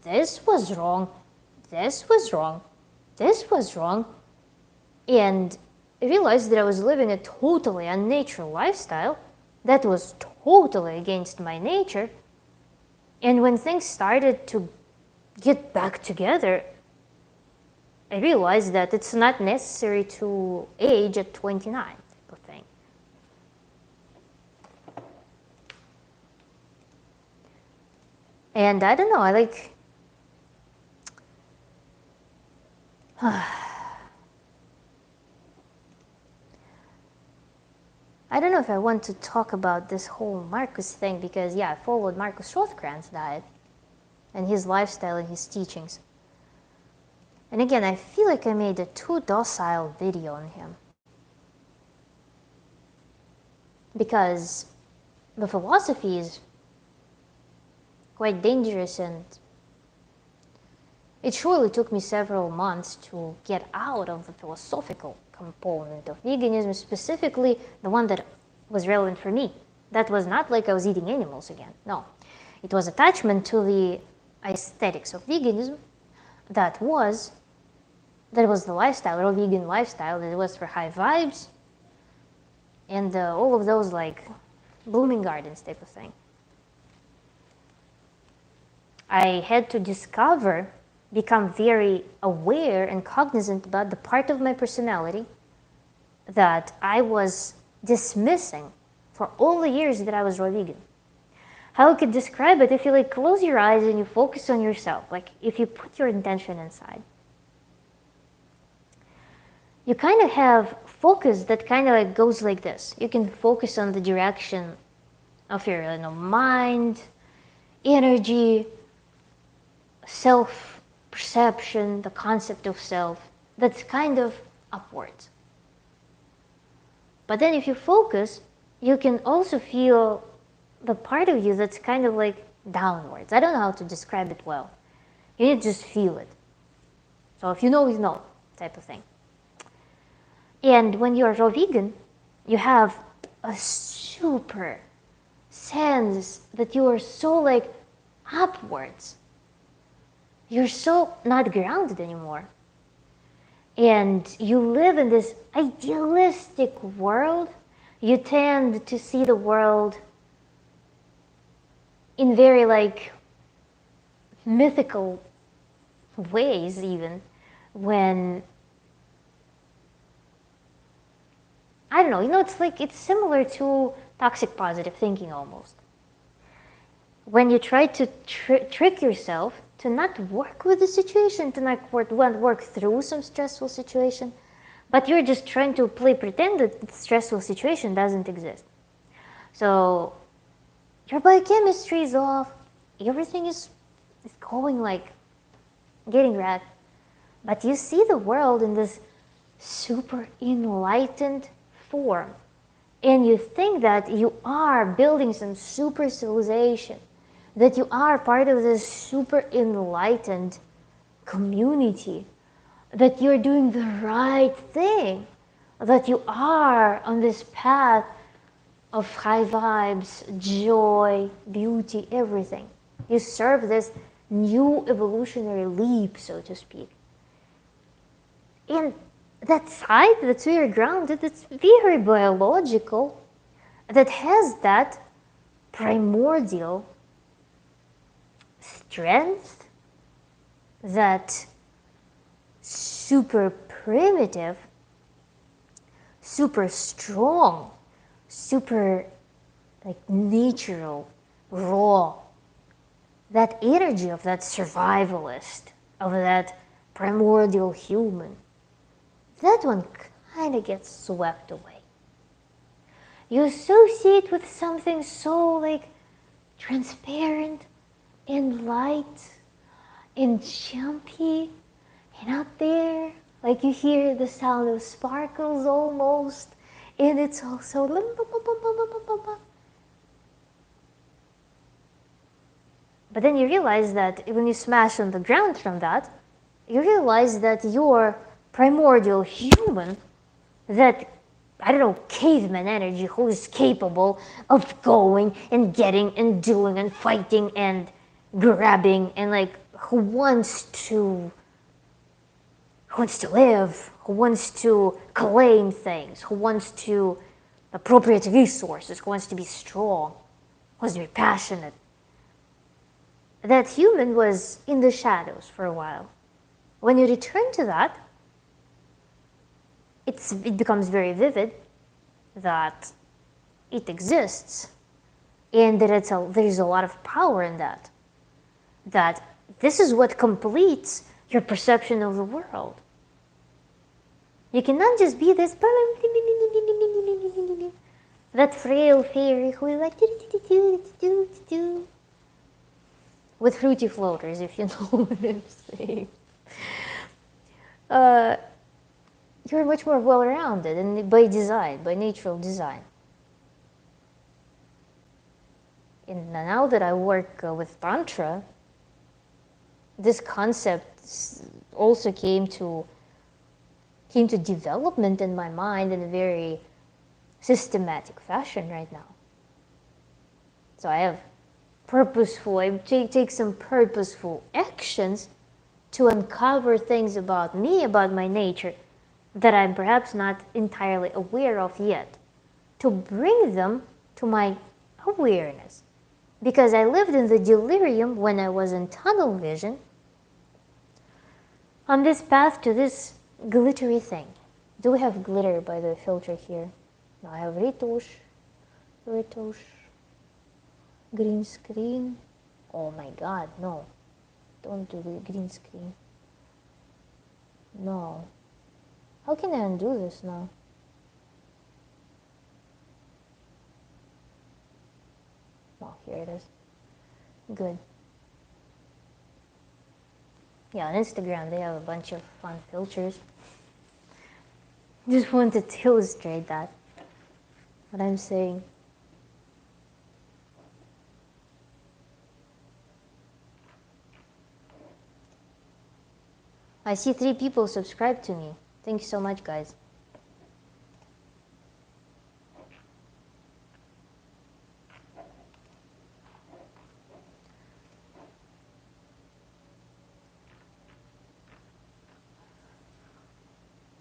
this was wrong, this was wrong, this was wrong, and I realized that I was living a totally unnatural lifestyle that was totally against my nature. And when things started to get back together, I realized that it's not necessary to age at 29 type of thing. And I don't know, I like... I don't know if I want to talk about this whole Marcus thing, because yeah, I followed Marcus Rothkran's diet and his lifestyle and his teachings. And again, I feel like I made a too docile video on him, because the philosophy is quite dangerous, and It surely took me several months to get out of the philosophical component of veganism, specifically the one that was relevant for me. That was not like I was eating animals again. No. It was attachment to the aesthetics of veganism that was the lifestyle, real vegan lifestyle, that it was for high vibes and all of those like blooming gardens type of thing. I had to become very aware and cognizant about the part of my personality that I was dismissing for all the years that I was raw vegan. How I could describe it, if you like close your eyes and you focus on yourself, like if you put your intention inside, you kind of have focus that kind of like goes like this. You can focus on the direction of your mind, energy, self-perception, the concept of self, that's kind of upwards. But then if you focus, you can also feel the part of you that's kind of like downwards. I don't know how to describe it well. You need to just feel it. So if you know, you know, type of thing. And when you're raw vegan, you have a super sense that you are so like upwards. You're so not grounded anymore. And you live in this idealistic world. You tend to see the world in very like mythical ways, even when, I don't know, it's similar to toxic positive thinking almost. When you try to trick yourself to not work with the situation, to not work through some stressful situation, but you're just trying to pretend that the stressful situation doesn't exist. So your biochemistry is off, everything is going like getting wrecked, but you see the world in this super enlightened form, and you think that you are building some super civilization, that you are part of this super enlightened community, that you're doing the right thing, that you are on this path of high vibes, joy, beauty, everything. You serve this new evolutionary leap, so to speak. And that side that's very grounded, that's very biological, that has that primordial strength, that super primitive, super strong, super like natural, raw, that energy of that survivalist, of that primordial human, that one kind of gets swept away. You associate with something so like transparent and light and jumpy, and out there, like you hear the sound of sparkles almost, and it's also but then you realize that when you smash on the ground from that, you realize that you're primordial human, that, I don't know, caveman energy, who is capable of going and getting and doing and fighting and grabbing, and like who wants to live, who wants to claim things, who wants to appropriate resources, who wants to be strong, who wants to be passionate. That human was in the shadows for a while. When you return to that, it becomes very vivid that it exists, and that there's a lot of power in that. That this is what completes your perception of the world. You cannot just be this that frail fairy who is like with fruity floaters, if you know what I'm saying. You're much more well-rounded, and by design, by natural design. And now that I work with Tantra, this concept also came to development in my mind in a very systematic fashion right now. So I have I take some purposeful actions to uncover things about me, about my nature, that I'm perhaps not entirely aware of yet, to bring them to my awareness. Because I lived in the delirium when I was in tunnel vision on this path to this glittery thing. Do we have glitter by the filter here? No, I have retouche, green screen. Oh my god, no. Don't do the green screen. No. How can I undo this now? Oh, here it is. Good. Yeah, on Instagram they have a bunch of fun filters. Just wanted to illustrate that. What I'm saying. I see 3 people subscribe to me. Thank you so much, guys.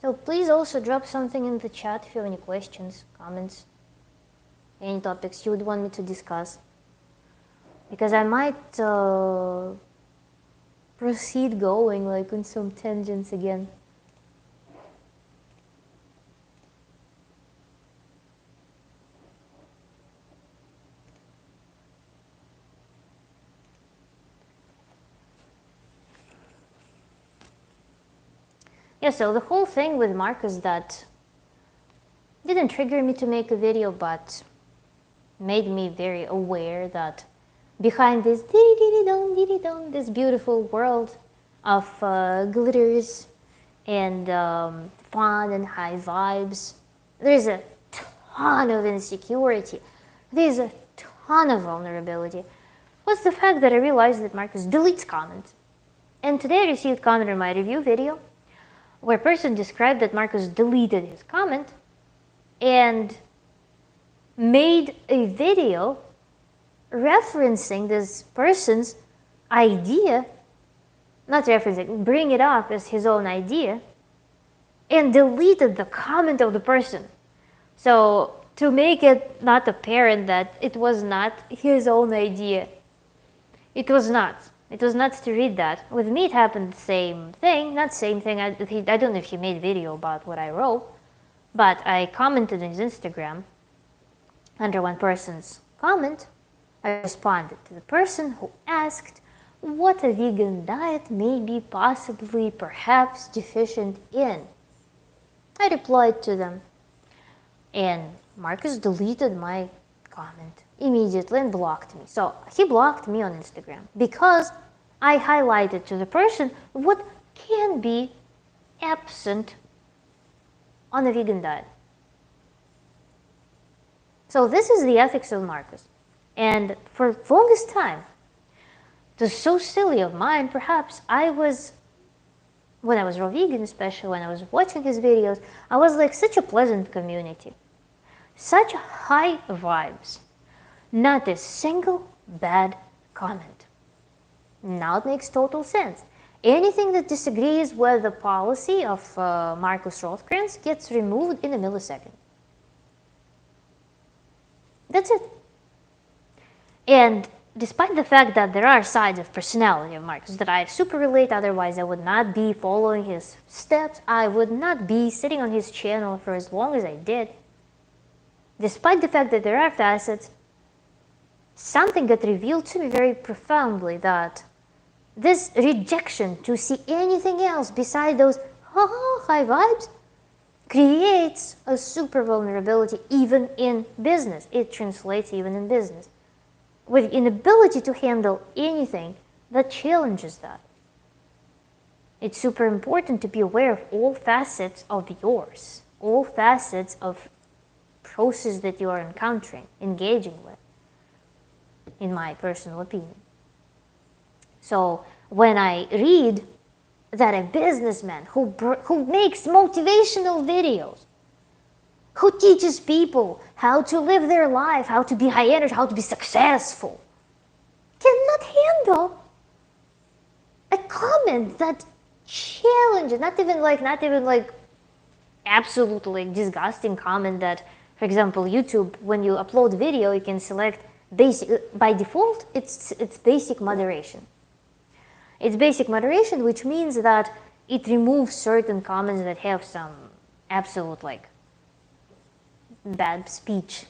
So please also drop something in the chat if you have any questions, comments, any topics you would want me to discuss. Because I might proceed going like on some tangents again. Yeah, so the whole thing with Marcus that didn't trigger me to make a video, but made me very aware that behind this diddy-diddy-dong, this beautiful world of glitters and fun and high vibes, there's a ton of insecurity. There's a ton of vulnerability. What's the fact that I realized that Marcus deletes comments? And today I received a comment on my review video where a person described that Marcus deleted his comment and made a video referencing this person's idea, not referencing, bring it up as his own idea, and deleted the comment of the person. So to make it not apparent that it was not his own idea. It was not. It was nuts to read that. With me it happened the same thing. Not same thing, I don't know if he made a video about what I wrote, but I commented on his Instagram under one person's comment. I responded to the person who asked what a vegan diet may be possibly perhaps deficient in. I replied to them, and Marcus deleted my comment immediately and blocked me. So he blocked me on Instagram because I highlighted to the person what can be absent on a vegan diet. So this is the ethics of Marcus. And for the longest time, it was so silly of mine, perhaps I was, when I was raw vegan, especially when I was watching his videos, I was like such a pleasant community. Such high vibes. Not a single bad comment. Now it makes total sense. Anything that disagrees with the policy of Marcus Rothkranz gets removed in a millisecond. That's it. And despite the fact that there are sides of personality of Marcus that I super relate, otherwise I would not be following his steps, I would not be sitting on his channel for as long as I did. Despite the fact that there are facets, something got revealed to me very profoundly, that this rejection to see anything else beside those high vibes creates a super vulnerability even in business. It translates even in business, with inability to handle anything that challenges that. It's super important to be aware of all facets of yours, all facets of process that you are encountering, engaging with, in my personal opinion. So when I read that a businessman who makes motivational videos, who teaches people how to live their life, how to be high energy, how to be successful, cannot handle a comment that challenges, not even like absolutely disgusting comment that, for example, YouTube, when you upload video, you can select basic, by default, it's basic moderation. It's basic moderation, which means that it removes certain comments that have some absolute like bad speech.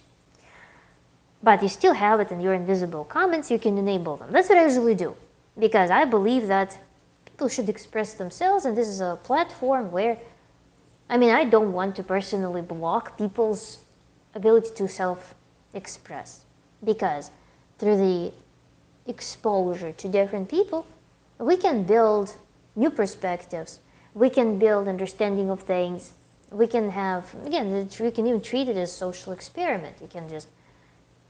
But you still have it in your invisible comments, you can enable them. That's what I usually do, because I believe that people should express themselves, and this is a platform where, I mean, I don't want to personally block people's ability to self-express, because through the exposure to different people, we can build new perspectives, we can build understanding of things, we can have, again, we can even treat it as social experiment. You can just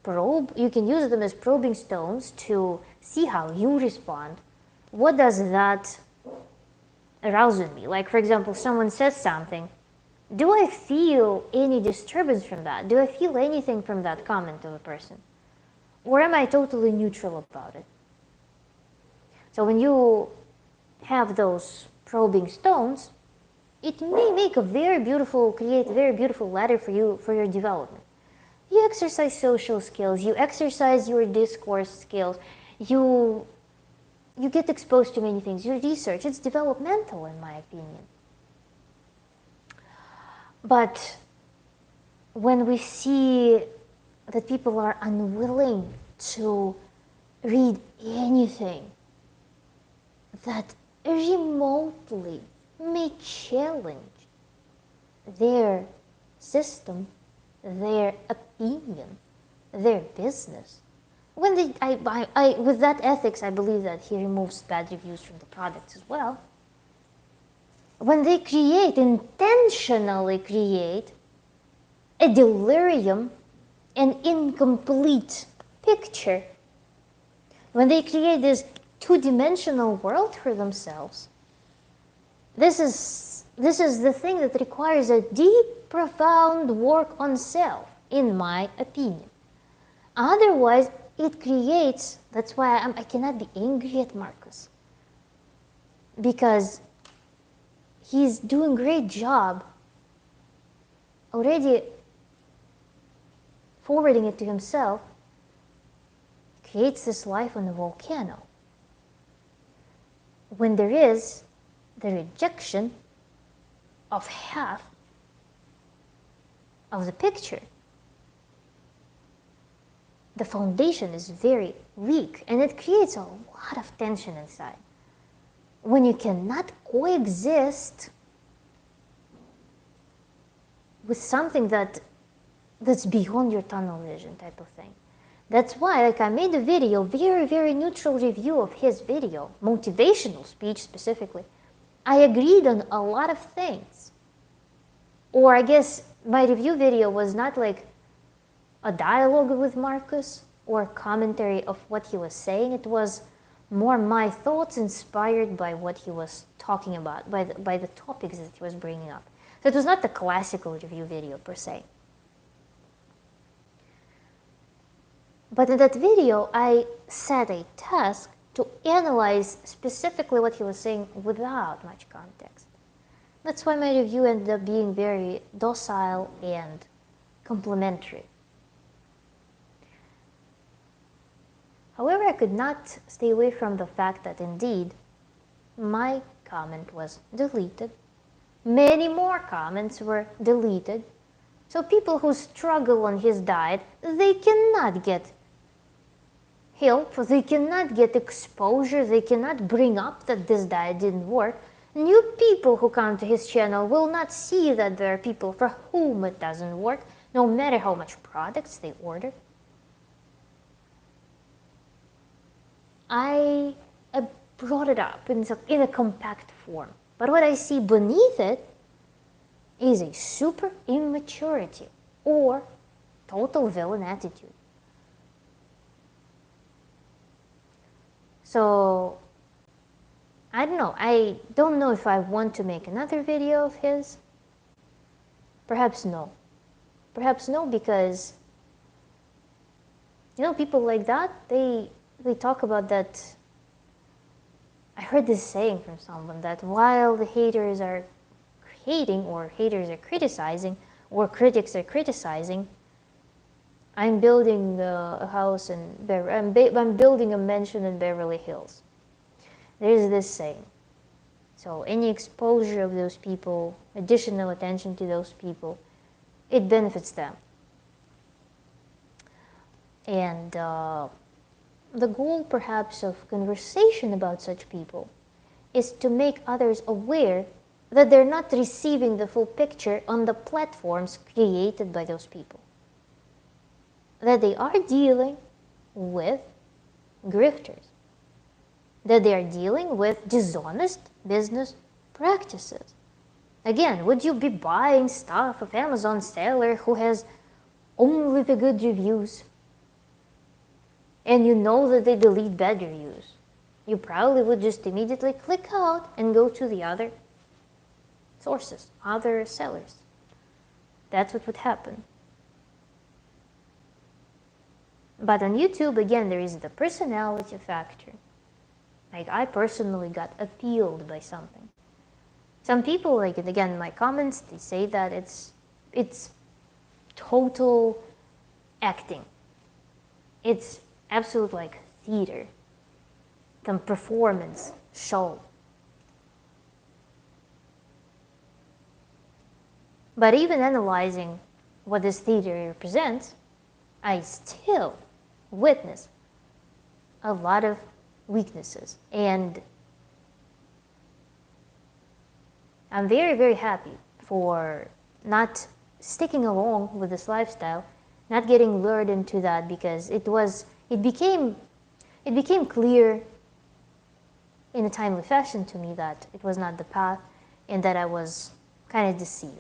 probe, you can use them as probing stones to see how you respond. What does that arouse in me? Like, for example, someone says something, do I feel any disturbance from that? Do I feel anything from that comment of a person? Or am I totally neutral about it? So when you have those probing stones, it may make a very beautiful, create a very beautiful ladder for you, for your development. You exercise social skills, you exercise your discourse skills, you get exposed to many things, you research, it's developmental in my opinion. But when we see that people are unwilling to read anything that remotely may challenge their system, their opinion, their business. When with that ethics, I believe that he removes bad reviews from the products as well. When they intentionally create a delirium, an incomplete picture, when they create this two-dimensional world for themselves, this is the thing that requires a deep, profound work on self, in my opinion. Otherwise, it creates, that's why I cannot be angry at Marcus, because he's doing a great job already forwarding it to himself, creates this life on a volcano. When there is the rejection of half of the picture, the foundation is very weak, and it creates a lot of tension inside. When you cannot coexist with something that's beyond your tunnel vision type of thing. That's why, like, I made a video, very, very neutral review of his video, motivational speech specifically. I agreed on a lot of things. Or I guess my review video was not like a dialogue with Marcus or a commentary of what he was saying. It was more my thoughts inspired by what he was talking about, by the topics that he was bringing up. So it was not the classical review video per se. But in that video, I set a task to analyze specifically what he was saying without much context. That's why my review ended up being very docile and complimentary. However, I could not stay away from the fact that indeed my comment was deleted. Many more comments were deleted. So people who struggle on his diet, they cannot get help, they cannot get exposure, they cannot bring up that this diet didn't work. New people who come to his channel will not see that there are people for whom it doesn't work, no matter how much products they order. I brought it up in a compact form, but what I see beneath it is a super immaturity or total villain attitude. So I don't know. I don't know if I want to make another video of his. Perhaps no. Perhaps no, because people like that, they talk about that. I heard this saying from someone that while the haters are hating, or haters are criticizing, or critics are criticizing, I'm building a house in I'm building a mansion in Beverly Hills. There's this saying. So any exposure of those people, additional attention to those people, it benefits them. And the goal, perhaps, of conversation about such people is to make others aware that they're not receiving the full picture on the platforms created by those people. That they are dealing with grifters. That they are dealing with dishonest business practices. Again, would you be buying stuff of Amazon seller who has only the good reviews? And you know that they delete bad reviews. You probably would just immediately click out and go to the other sources, other sellers. That's what would happen. But on YouTube, again, there is the personality factor. Like, I personally got appealed by something. Some people, like, again, in my comments, they say that it's total acting. It's absolute, like, theater, some performance show. But even analyzing what this theater represents, I still witness a lot of weaknesses. And I'm very, very happy for not sticking along with this lifestyle, not getting lured into that, because it became clear in a timely fashion to me that it was not the path, and that I was kind of deceived.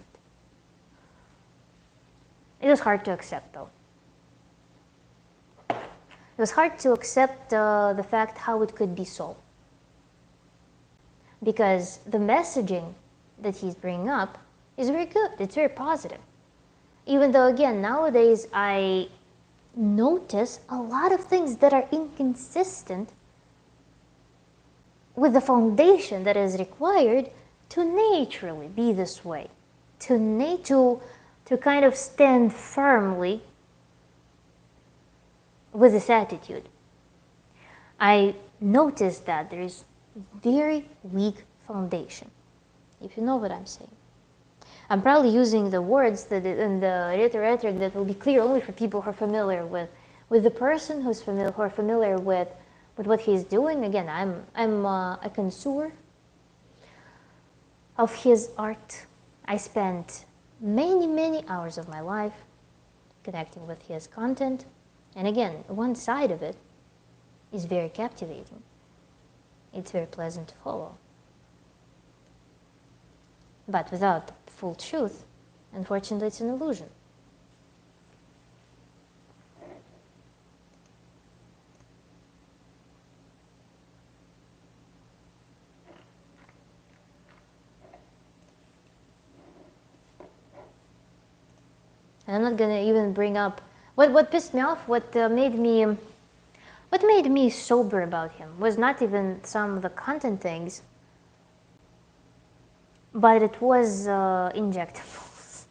It was hard to accept, though. It was hard to accept the fact how it could be so. Because the messaging that he's bringing up is very good. It's very positive. Even though, again, nowadays I notice a lot of things that are inconsistent with the foundation that is required to naturally be this way. To kind of stand firmly with this attitude. I noticed that there is very weak foundation, if you know what I'm saying. I'm probably using the words that in the rhetoric that will be clear only for people who are familiar with the person who are familiar with what he's doing. Again, I'm a connoisseur of his art. I spent many hours of my life connecting with his content. And again, one side of it is very captivating. It's very pleasant to follow. But without full truth, unfortunately, it's an illusion. And I'm not gonna even bring up what pissed me off. What made me sober about him was not even some of the content things, but it was injectables.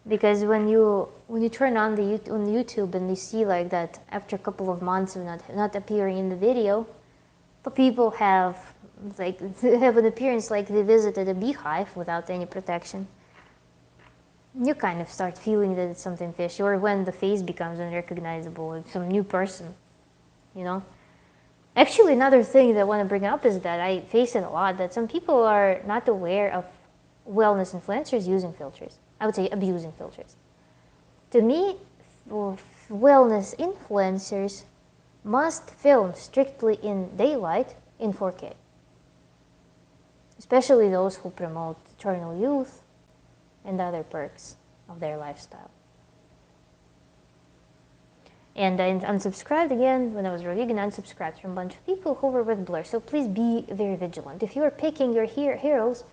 Because when you turn on the YouTube and you see like that after a couple of months of not appearing in the video, the people have an appearance like they visited a beehive without any protection. You kind of start feeling that it's something fishy, or when the face becomes unrecognizable, like some new person, you know? Actually, another thing that I want to bring up is that I face it a lot, that some people are not aware of wellness influencers using filters. I would say abusing filters. To me, wellness influencers must film strictly in daylight in 4K. Especially those who promote eternal youth and other perks of their lifestyle. And I unsubscribed again when I was really gonna unsubscribe from a bunch of people who were with Blur. So please be very vigilant. If you're picking your heroes,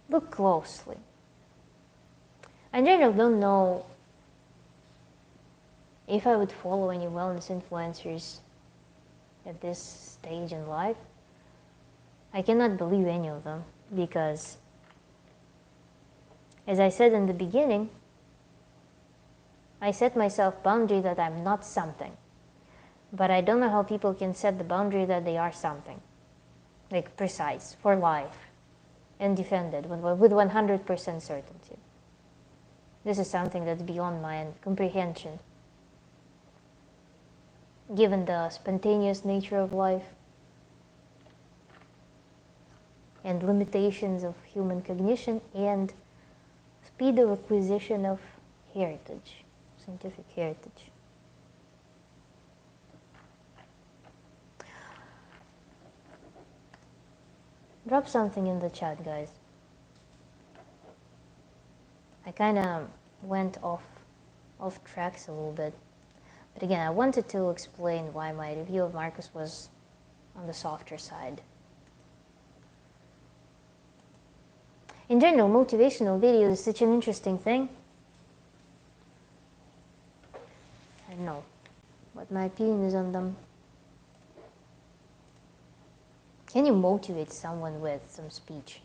look closely. I generally don't know if I would follow any wellness influencers at this stage in life. I cannot believe any of them because, as I said in the beginning, I set myself boundary that I'm not something. But I don't know how people can set the boundary that they are something, like precise, for life, and defend it with 100% certainty. This is something that's beyond my comprehension, given the spontaneous nature of life and limitations of human cognition and speed of acquisition of heritage, scientific heritage. Drop something in the chat, guys. I kind of went off tracks a little bit. But again, I wanted to explain why my review of Marcus was on the softer side. In general, motivational videos is such an interesting thing. I don't know what my opinion is on them. Can you motivate someone with some speech?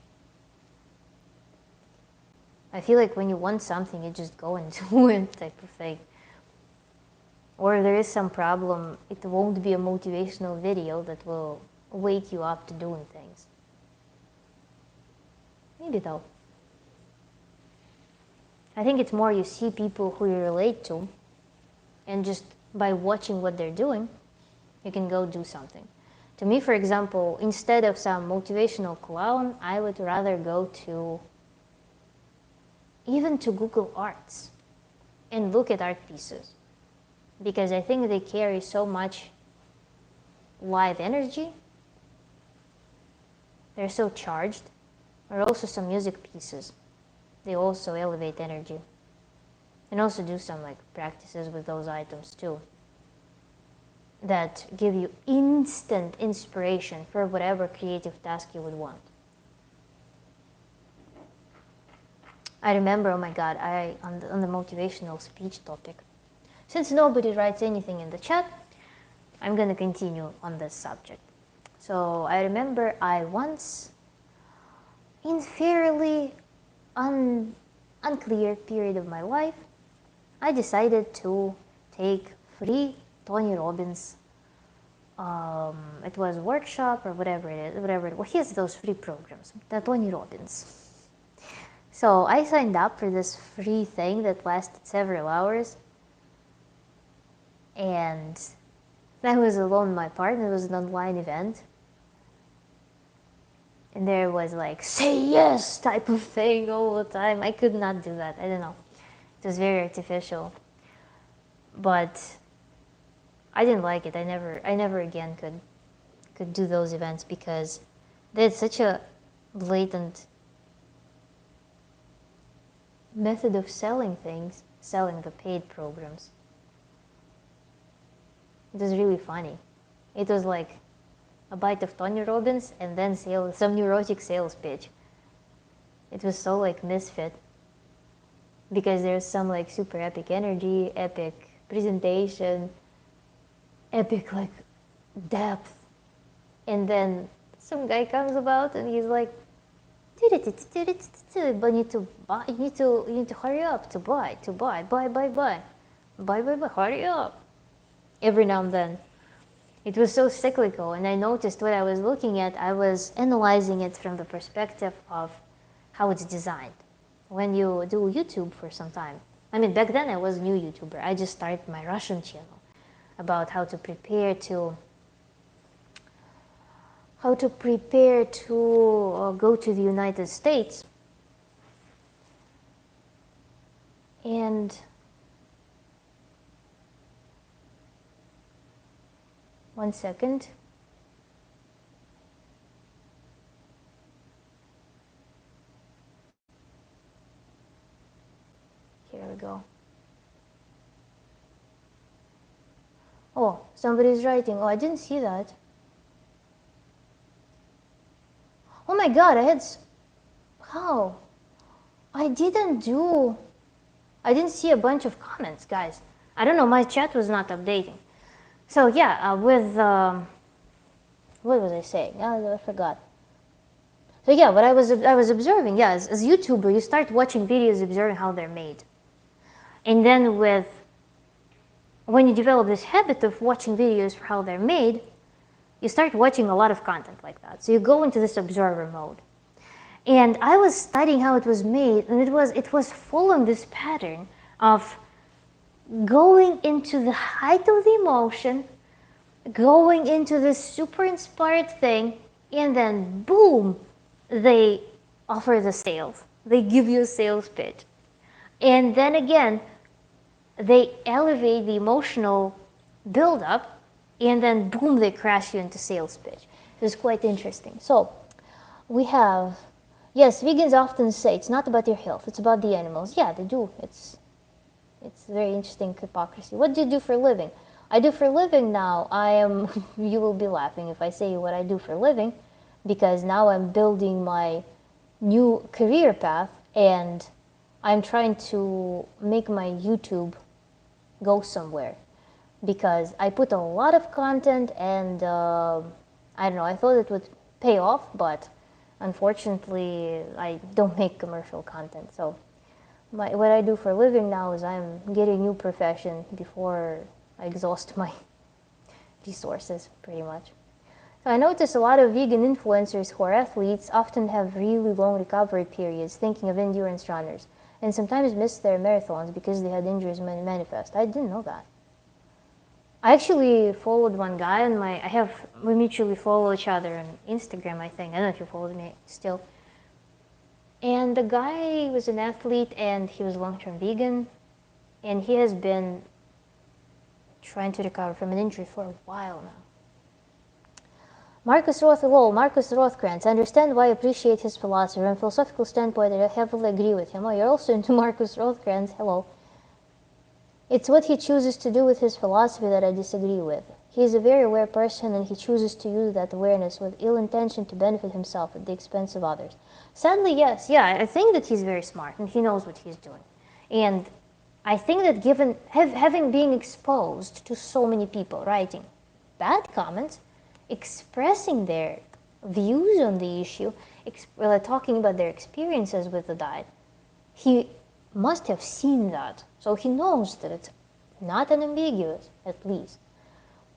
I feel like when you want something, you just go and do it, type of thing. Or if there is some problem, it won't be a motivational video that will wake you up to doing things. Maybe though. I think it's more you see people who you relate to, and just by watching what they're doing, you can go do something. To me, for example, instead of some motivational clown, I would rather go to even to Google Arts and look at art pieces, because I think they carry so much live energy. They're so charged. Or also some music pieces. They also elevate energy. And also do some like practices with those items too, that give you instant inspiration for whatever creative task you would want. I remember, oh my god, on the motivational speech topic, since nobody writes anything in the chat, I'm going to continue on this subject. So I remember I once, in fairly unclear period of my life, I decided to take free Tony Robbins. It was a workshop or whatever it is, whatever. Well, he has those free programs, the Tony Robbins. So I signed up for this free thing that lasted several hours, and I was alone with my partner. It was an online event, and there was like "say yes" type of thing all the time. I could not do that. I don't know. It was very artificial, but I didn't like it. I never again could do those events because there's such a blatant method of selling things, selling the paid programs. It was really funny. It was like a bite of Tony Robbins and then some neurotic sales pitch. It was so like misfit because there's some like super epic energy, epic presentation, epic like depth, and then some guy comes about and he's like, but you need to buy, you need to hurry up to buy, buy, hurry up. Every now and then. It was so cyclical, and I noticed what I was looking at, I was analyzing it from the perspective of how it's designed. When you do YouTube for some time, I mean, back then I was a new YouTuber. I just started my Russian channel about how to prepare to go to the United States. And one second. Here we go. Oh, somebody's writing. Oh, I didn't see that. Oh my god, how? I didn't see a bunch of comments, guys. I don't know, my chat was not updating. So yeah, what was I saying? I forgot. So yeah, what I was observing, yeah, as YouTuber, you start watching videos, observing how they're made. And then when you develop this habit of watching videos for how they're made, you start watching a lot of content like that. So you go into this observer mode. And I was studying how it was made, and it was following this pattern of going into the height of the emotion, going into this super inspired thing, and then boom, they offer the sales. They give you a sales pitch. And then again, they elevate the emotional buildup, and then boom, they crash you into sales pitch. It was quite interesting. So we have, yes, vegans often say it's not about your health, it's about the animals. Yeah, they do. It's very interesting hypocrisy. What do you do for a living? I do for a living now. I am, you will be laughing if I say what I do for a living, because now I'm building my new career path, and I'm trying to make my YouTube go somewhere, because I put a lot of content, and I don't know, I thought it would pay off, but unfortunately I don't make commercial content. So what I do for a living now is I'm getting a new profession before I exhaust my resources, pretty much. So I notice a lot of vegan influencers who are athletes often have really long recovery periods, thinking of endurance runners, and sometimes miss their marathons because they had injuries manifest. I didn't know that. I actually followed one guy on we mutually follow each other on Instagram, I think. I don't know if you followed me still. And the guy was an athlete, and he was long-term vegan, and he has been trying to recover from an injury for a while now. Marcus Rothkrantz. I understand why I appreciate his philosophy. From a philosophical standpoint, I heavily agree with him. Oh, you're also into Marcus Rothkrantz. Hello. It's what he chooses to do with his philosophy that I disagree with. He is a very aware person, and he chooses to use that awareness with ill intention to benefit himself at the expense of others. Sadly, yes. Yeah, I think that he's very smart, and he knows what he's doing. And I think that having been exposed to so many people writing bad comments, expressing their views on the issue, talking about their experiences with the diet, he must have seen that. So he knows that it's not unambiguous, at least.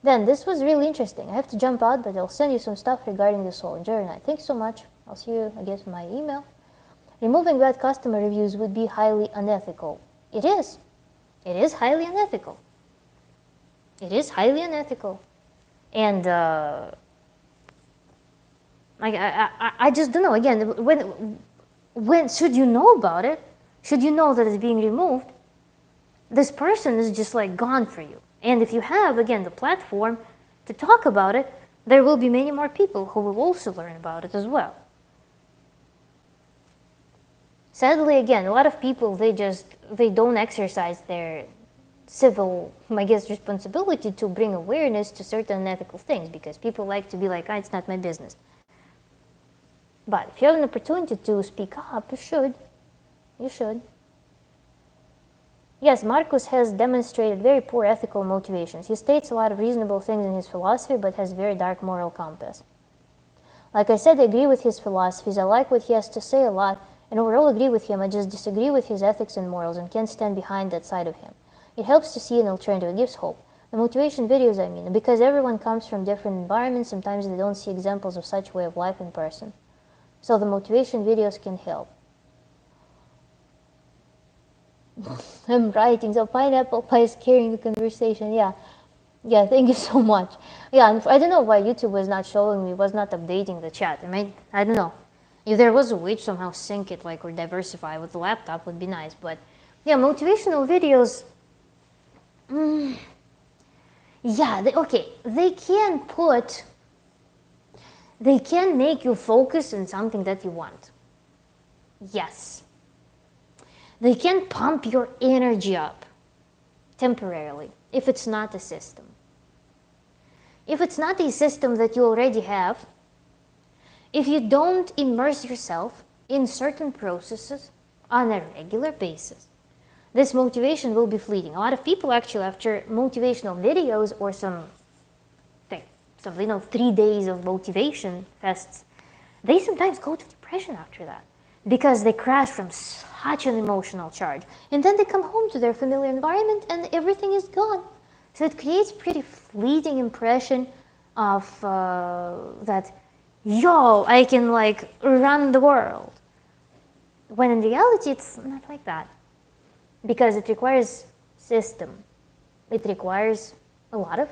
Then, this was really interesting. I have to jump out, but I'll send you some stuff regarding this whole. Enjoy your night. Thanks so much. I'll see you, I guess, in my email. Removing bad customer reviews would be highly unethical. It is. It is highly unethical. It is highly unethical. And I just don't know. Again, when should you know about it? Should you know that it's being removed? This person is just like gone for you. And if you have, again, the platform to talk about it, there will be many more people who will also learn about it as well. Sadly, again, a lot of people, they don't exercise their civil, I guess, responsibility to bring awareness to certain ethical things, because people like to be like, it's not my business. But if you have an opportunity to speak up, you should. You should. Yes, Marcus has demonstrated very poor ethical motivations. He states a lot of reasonable things in his philosophy, but has very dark moral compass. Like I said, I agree with his philosophies. I like what he has to say a lot, and overall agree with him. I just disagree with his ethics and morals and can't stand behind that side of him. It helps to see an alternative. It gives hope. The motivation videos, I mean, because everyone comes from different environments, sometimes they don't see examples of such way of life in person. So the motivation videos can help. I'm writing, so pineapple pie is carrying the conversation. Yeah, thank you so much. Yeah, I don't know why YouTube was not showing me, was not updating the chat. I don't know. If there was a way to somehow sync it, or diversify with the laptop, would be nice. But yeah, motivational videos, yeah, they can make you focus on something that you want. Yes. They can pump your energy up temporarily if it's not a system. if it's not a system that you already have, if you don't immerse yourself in certain processes on a regular basis, this motivation will be fleeting. A lot of people actually, after motivational videos or some 3 days of motivation fests, they sometimes go to depression after that because they crash from such an emotional charge. And then they come home to their familiar environment and everything is gone. So it creates pretty fleeting impression of that, yo, I can like run the world. When in reality, it's not like that. Because it requires system. It requires a lot of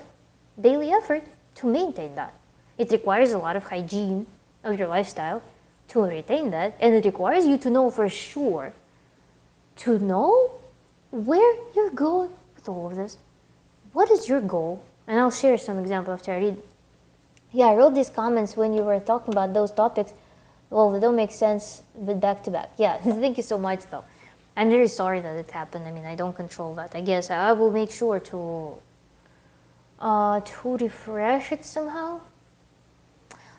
daily effort to maintain that. It requires a lot of hygiene of your lifestyle to retain that, and it requires you to know for sure, to know where you're going with all of this. What is your goal? And I'll share some example after I read. Yeah, I wrote these comments when you were talking about those topics. Well, they don't make sense with back to back. Yeah, thank you so much though. I'm very sorry that it happened. I mean, I don't control that. I guess I will make sure to refresh it somehow.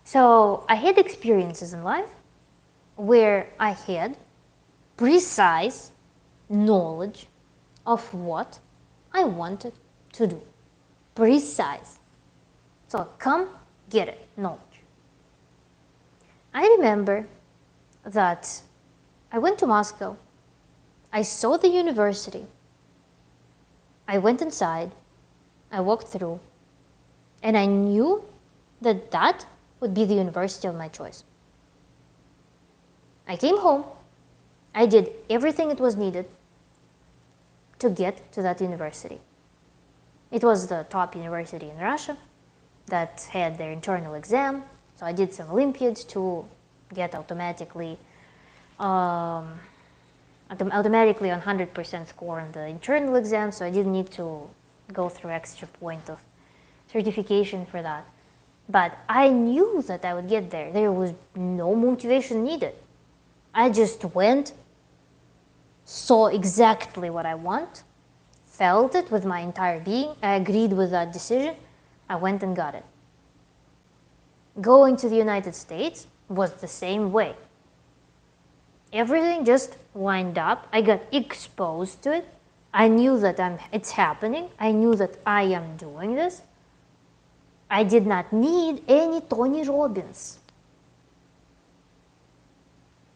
So I had experiences in life where I had precise knowledge of what I wanted to do. Precise. So come get it, knowledge. I remember that I went to Moscow. I saw the university. I went inside. I walked through. And I knew that that would be the university of my choice. I came home. I did everything it was needed to get to that university. It was the top university in Russia that had their internal exam. So I did some Olympiads to get automatically on 100% score on the internal exam. So I didn't need to go through extra point of certification for that. But I knew that I would get there. There was no motivation needed. I just went, saw exactly what I want, felt it with my entire being. I agreed with that decision. I went and got it. Going to the United States was the same way. Everything just lined up. I got exposed to it. I knew that it's happening. I knew that I am doing this. I did not need any Tony Robbins.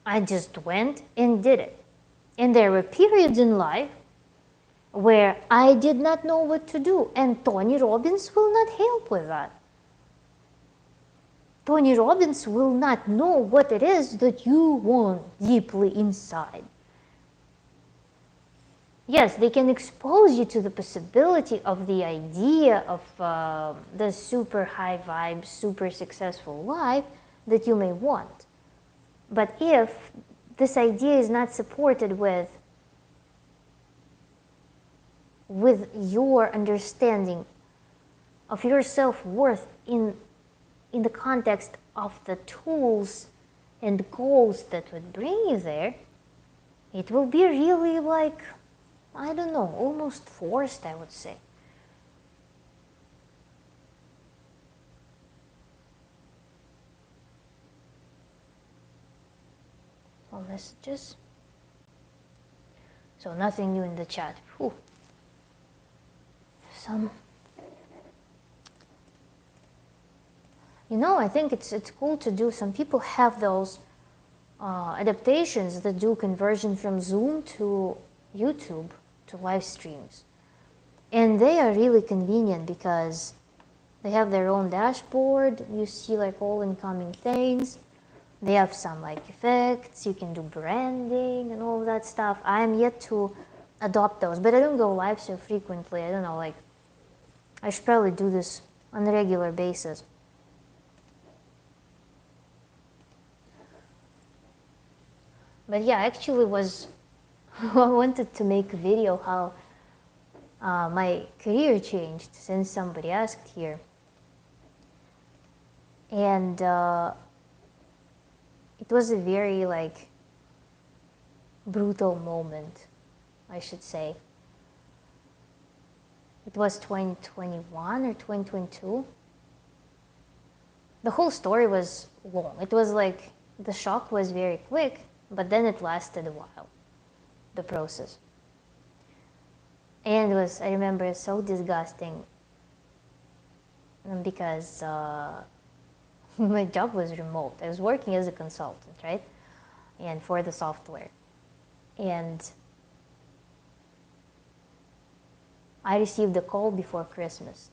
I just went and did it. And there were periods in life where I did not know what to do, and Tony Robbins will not help with that. Tony Robbins will not know what it is that you want deeply inside. Yes, they can expose you to the possibility of the idea of the super high vibe, super successful life that you may want. But if this idea is not supported with your understanding of your self-worth in the context of the tools and goals that would bring you there, it will be really like, I don't know, almost forced, I would say. All messages. So nothing new in the chat. Whew. I think it's cool to do. Some people have those adaptations that do conversion from Zoom to YouTube to live streams. And they are really convenient because they have their own dashboard. You see like all incoming things. They have some like effects. You can do branding and all of that stuff. I am yet to adopt those, but I don't go live so frequently. I don't know, like I should probably do this on a regular basis. But yeah, I actually I wanted to make a video how my career changed since somebody asked here. And it was a very like brutal moment, I should say. It was 2021 or 2022. the whole story was long. It was like the shock was very quick, but then it lasted a while, the process. And it was, I remember, so disgusting because my job was remote. I was working as a consultant, right? And for the software. And I received a call before Christmas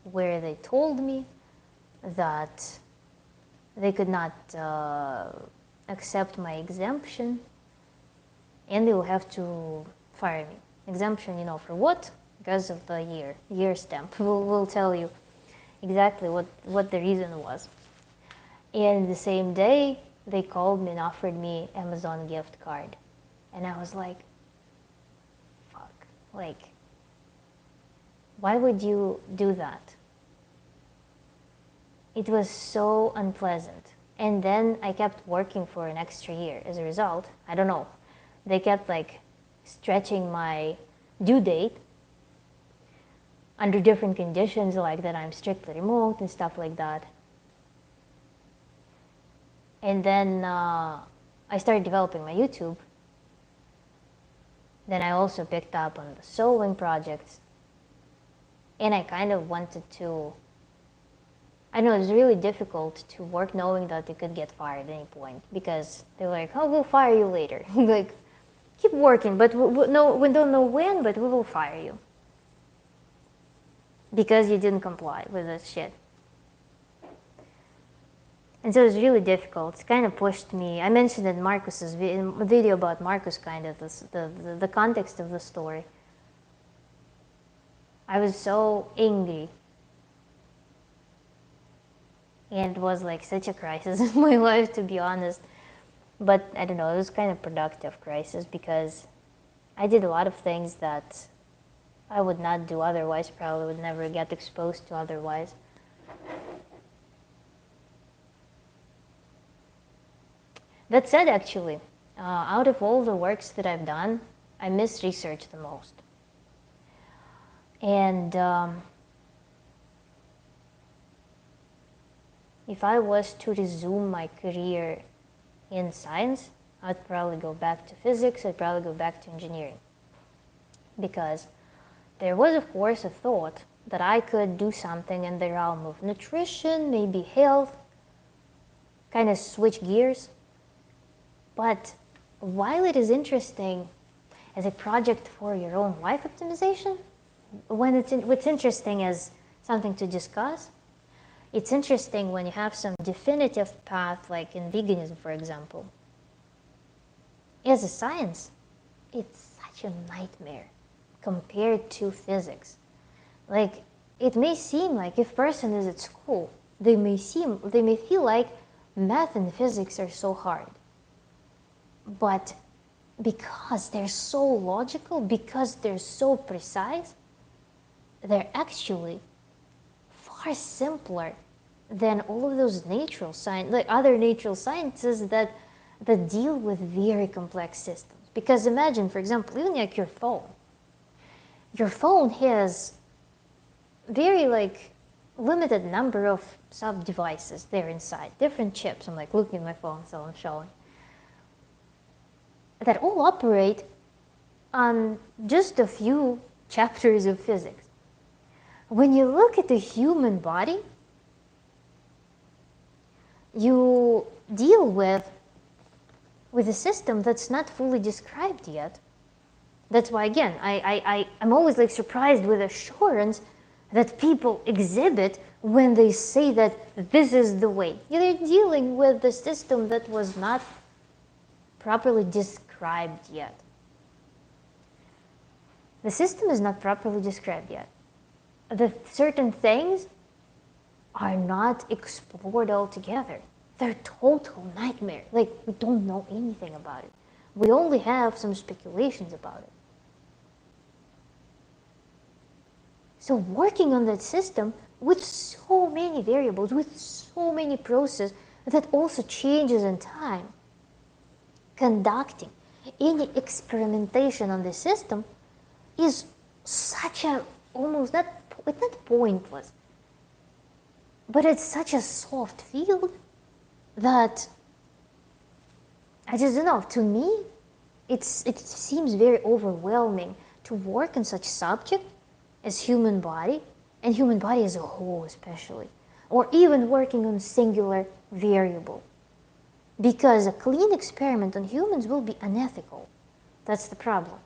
where they told me that they could not accept my exemption and they will have to fire me. Exemption, you know, for what? Because of the year stamp. We'll tell you exactly what the reason was. And the same day, they called me and offered me Amazon gift card. And I was like, fuck, like, why would you do that? It was so unpleasant. And then I kept working for an extra year as a result. I don't know. They kept like stretching my due date under different conditions, like that I'm strictly remote and stuff like that. And then I started developing my YouTube. Then I also picked up on the soloing projects. And I kind of wanted to, I know it was really difficult to work knowing that they could get fired at any point because they're like, oh, we'll fire you later. Like, keep working, but we don't know when, but we will fire you. Because you didn't comply with this shit. And so it was really difficult. It kind of pushed me. I mentioned in Marcus's video about Marcus, kind of the context of the story. I was so angry. And it was like such a crisis in my life, to be honest. But I don't know, it was kind of productive crisis because I did a lot of things that I would not do otherwise, probably would never get exposed to otherwise. That said, actually, out of all the works that I've done, I miss research the most. And if I was to resume my career in science, I'd probably go back to physics, I'd probably go back to engineering. Because there was, of course, a thought that I could do something in the realm of nutrition, maybe health, kind of switch gears. But while it is interesting as a project for your own life optimization, what's interesting as something to discuss, it's interesting when you have some definitive path, like in veganism, for example. As a science, it's such a nightmare compared to physics. Like, it may seem like if person is at school, they may feel like math and physics are so hard. But because they're so logical, because they're so precise, they're actually far simpler than all of those natural science, like other natural sciences that deal with very complex systems. Because imagine, for example, even like your phone. Your phone has very like limited number of sub-devices there inside, different chips. I'm like looking at my phone, so I'm showing. That all operate on just a few chapters of physics. When you look at the human body, you deal with a system that's not fully described yet. That's why, again, I'm always like surprised with assurance that people exhibit when they say that this is the way. They're dealing with the system that was not properly described yet. The system is not properly described yet. The certain things are not explored altogether. They're total nightmare. Like, we don't know anything about it. We only have some speculations about it. So working on that system with so many variables, with so many processes that also changes in time, conducting any experimentation on the system is such a almost not, it's not pointless. But it's such a soft field that I just don't know. To me, it seems very overwhelming to work on such subject as human body, and human body as a whole especially, or even working on singular variable. Because a clean experiment on humans will be unethical. That's the problem.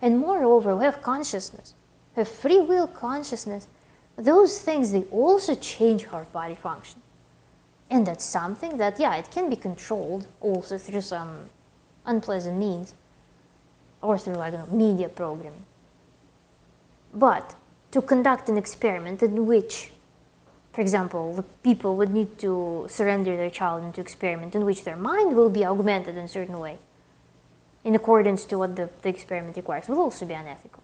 And moreover, we have consciousness, we have free will consciousness. Those things, they also change how our body function. And that's something that, yeah, it can be controlled also through some unpleasant means or through, I don't know, media programming. But to conduct an experiment in which, for example, the people would need to surrender their child into experiment in which their mind will be augmented in a certain way, in accordance to what the experiment requires, will also be unethical.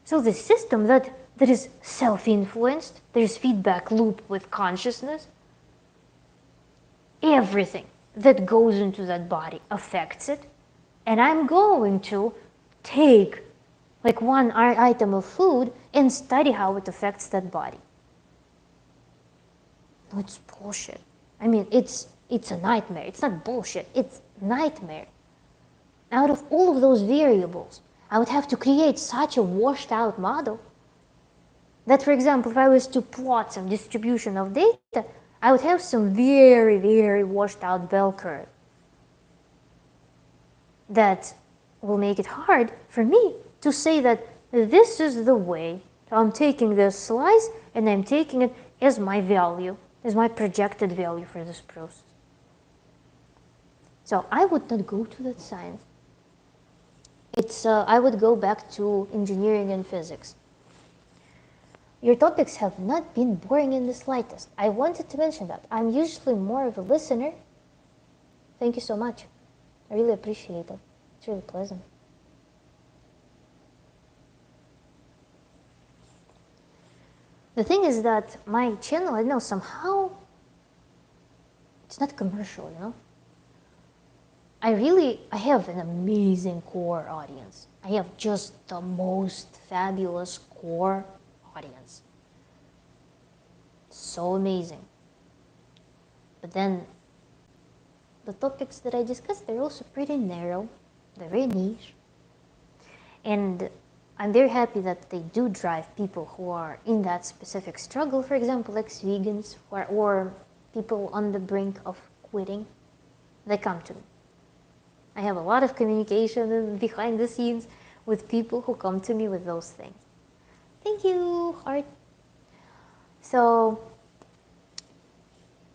So the system that is self-influenced, there's feedback loop with consciousness, everything that goes into that body affects it, and I'm going to take like one item of food and study how it affects that body. It's bullshit. I mean, it's a nightmare. It's not bullshit. It's nightmare. Out of all of those variables, I would have to create such a washed out model that, for example, if I was to plot some distribution of data, I would have some very, very washed out bell curve that will make it hard for me to say that this is the way. I'm taking this slice and I'm taking it as my value, as my projected value for this process. So I would not go to that science. I would go back to engineering and physics. Your topics have not been boring in the slightest. I wanted to mention that. I'm usually more of a listener. Thank you so much. I really appreciate it. It's really pleasant. The thing is that my channel, I don't know, somehow it's not commercial, you know? I have an amazing core audience. I have just the most fabulous core audience. So amazing. But then the topics that I discussed, they're also pretty narrow. They're very niche. And I'm very happy that they do drive people who are in that specific struggle, for example, ex-vegans or people on the brink of quitting. They come to me. I have a lot of communication behind the scenes with people who come to me with those things. Thank you, Art. So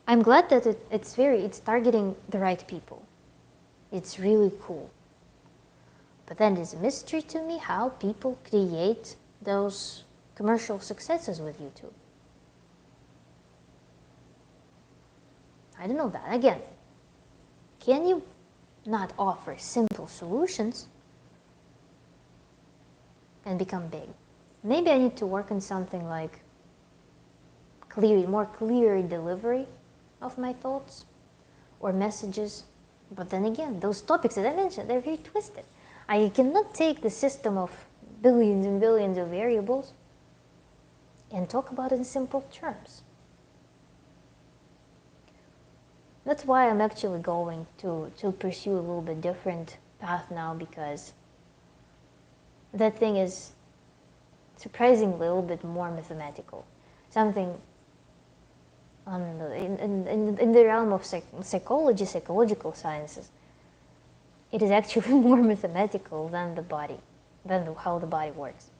I'm glad that it's targeting the right people. It's really cool. But then it's a mystery to me how people create those commercial successes with YouTube. I don't know that. Again, can you not offer simple solutions and become big? Maybe I need to work on something like more clear delivery of my thoughts or messages. But then again, those topics that I mentioned, they're very twisted. I cannot take the system of billions and billions of variables and talk about it in simple terms. That's why I'm actually going to pursue a little bit different path now, because that thing is surprisingly a little bit more mathematical. Something in the realm of psychology, psychological sciences, it is actually more mathematical than the body, how the body works.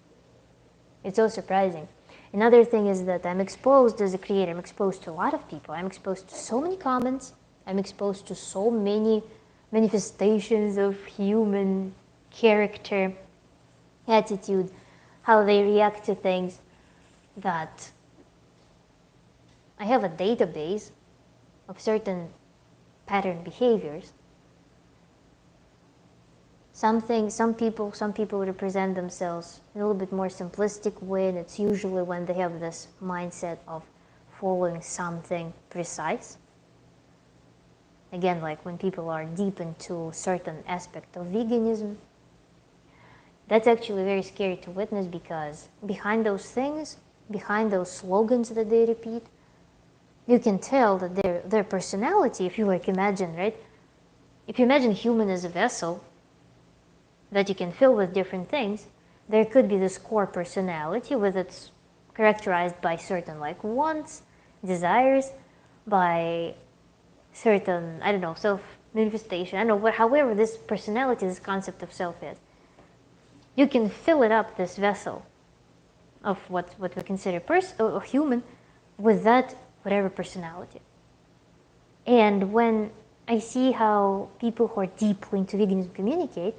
It's so surprising. Another thing is that I'm exposed as a creator. I'm exposed to a lot of people. I'm exposed to so many comments. I'm exposed to so many manifestations of human character, attitude, how they react to things, that I have a database of certain pattern behaviors. Some people represent themselves in a little bit more simplistic way, and it's usually when they have this mindset of following something precise. Again, like when people are deep into certain aspect of veganism. That's actually very scary to witness, because behind those things, behind those slogans that they repeat. You can tell that their personality, if you like imagine, right? If you imagine human as a vessel that you can fill with different things, there could be this core personality with its characterized by certain like wants, desires, by certain, I don't know, self-manifestation, I don't know, however this personality, this concept of self is. You can fill it up, this vessel of what we consider a human, with that whatever personality. And when I see how people who are deeply into veganism communicate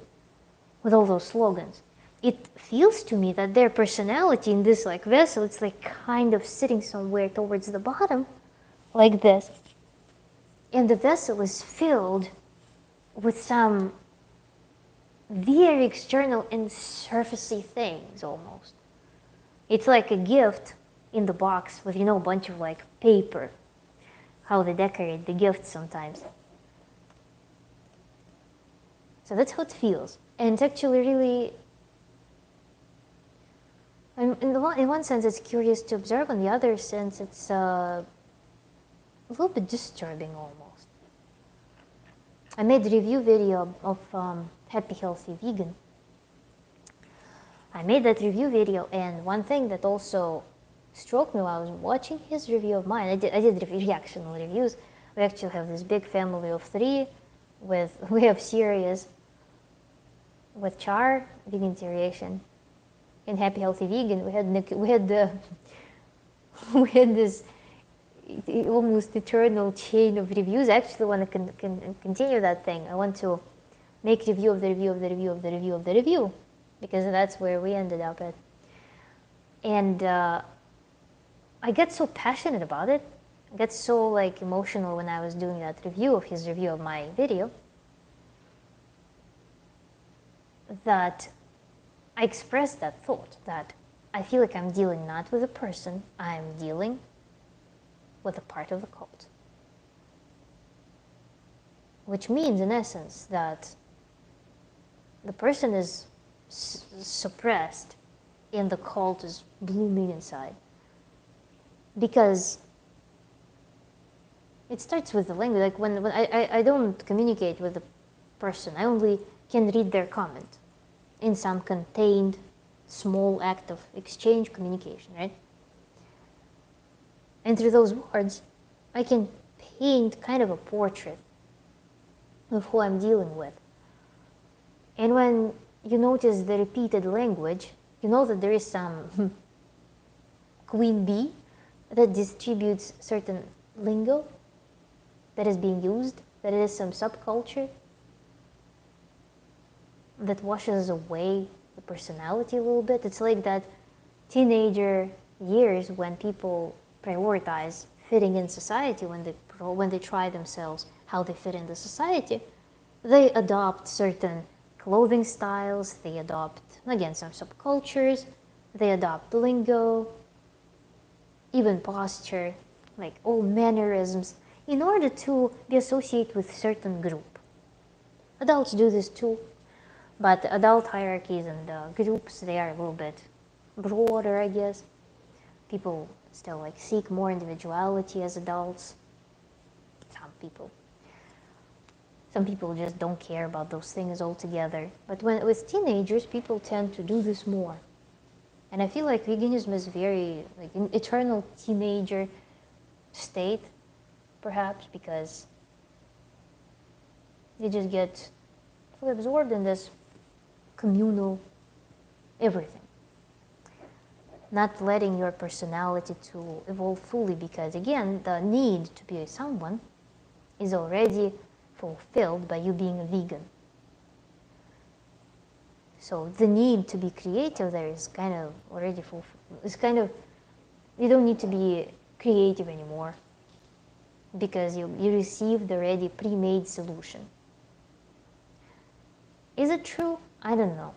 with all those slogans, it feels to me that their personality in this like vessel, it's like kind of sitting somewhere towards the bottom, like this. And the vessel is filled with some very external and surfacey things almost. It's like a gift in the box with, a bunch of like paper, how they decorate the gifts sometimes. So that's how it feels. And it's actually really, in one sense, it's curious to observe. In the other sense, it's a little bit disturbing almost. I made a review video of Happy Healthy Vegan. I made that review video, and one thing that also struck me while I was watching his review of mine, I did reactional reviews. We actually have this big family of 3. We have series with Char, vegan variation, and Happy Healthy Vegan. We had this almost eternal chain of reviews. I actually want to continue that thing. I want to make review of the review of the review of the review of the review, because that's where we ended up at. And I get so passionate about it. I get so like emotional when I was doing that review of his review of my video, that I expressed that thought that I feel like I'm dealing not with a person, I'm dealing with a part of the cult. Which means, in essence, that the person is suppressed and the cult is blooming inside. Because it starts with the language. Like when I don't communicate with the person, I only can read their comment in some contained small act of exchange communication, right? And through those words, I can paint kind of a portrait of who I'm dealing with. And when you notice the repeated language, you know that there is some queen bee that distributes certain lingo that is being used, that is some subculture that washes away the personality a little bit. It's like that teenager years when people prioritize fitting in society, when they try themselves how they fit in the society, they adopt certain clothing styles, they adopt, again, some subcultures, they adopt lingo, even posture, like all mannerisms, in order to be associated with certain group. Adults do this too, but adult hierarchies and groups, they are a little bit broader, I guess. People still like seek more individuality as adults. Some people just don't care about those things altogether. But with teenagers, people tend to do this more. And I feel like veganism is very like an eternal teenager state, perhaps, because you just get fully absorbed in this communal everything. Not letting your personality to evolve fully, because again, the need to be someone is already fulfilled by you being a vegan. So the need to be creative there is kind of already fulfilled. It's kind of, you don't need to be creative anymore, because you receive the already pre-made solution. Is it true? I don't know.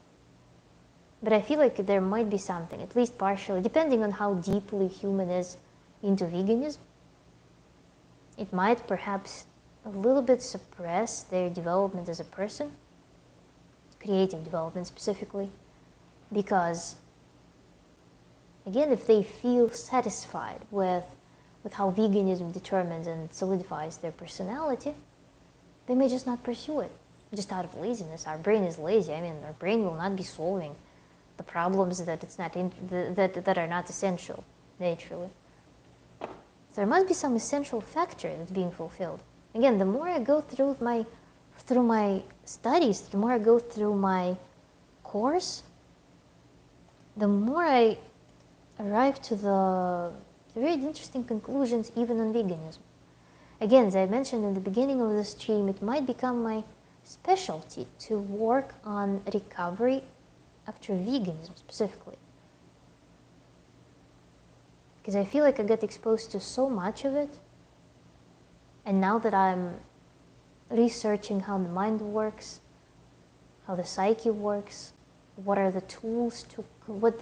But I feel like there might be something, at least partially, depending on how deeply human is into veganism. It might perhaps a little bit suppress their development as a person, creative development specifically, because Again, if they feel satisfied with how veganism determines and solidifies their personality, they may just not pursue it, just out of laziness. Our brain is lazy. I mean, our brain will not be solving the problems that that are not essential naturally. So there must be some essential factor that's being fulfilled. Again, the more I go through my studies, the more I go through my course, the more I arrive to the very interesting conclusions even on veganism. Again, as I mentioned in the beginning of the stream, it might become my specialty to work on recovery after veganism specifically. Because I feel like I get exposed to so much of it, and now that I'm researching how the mind works, how the psyche works, what the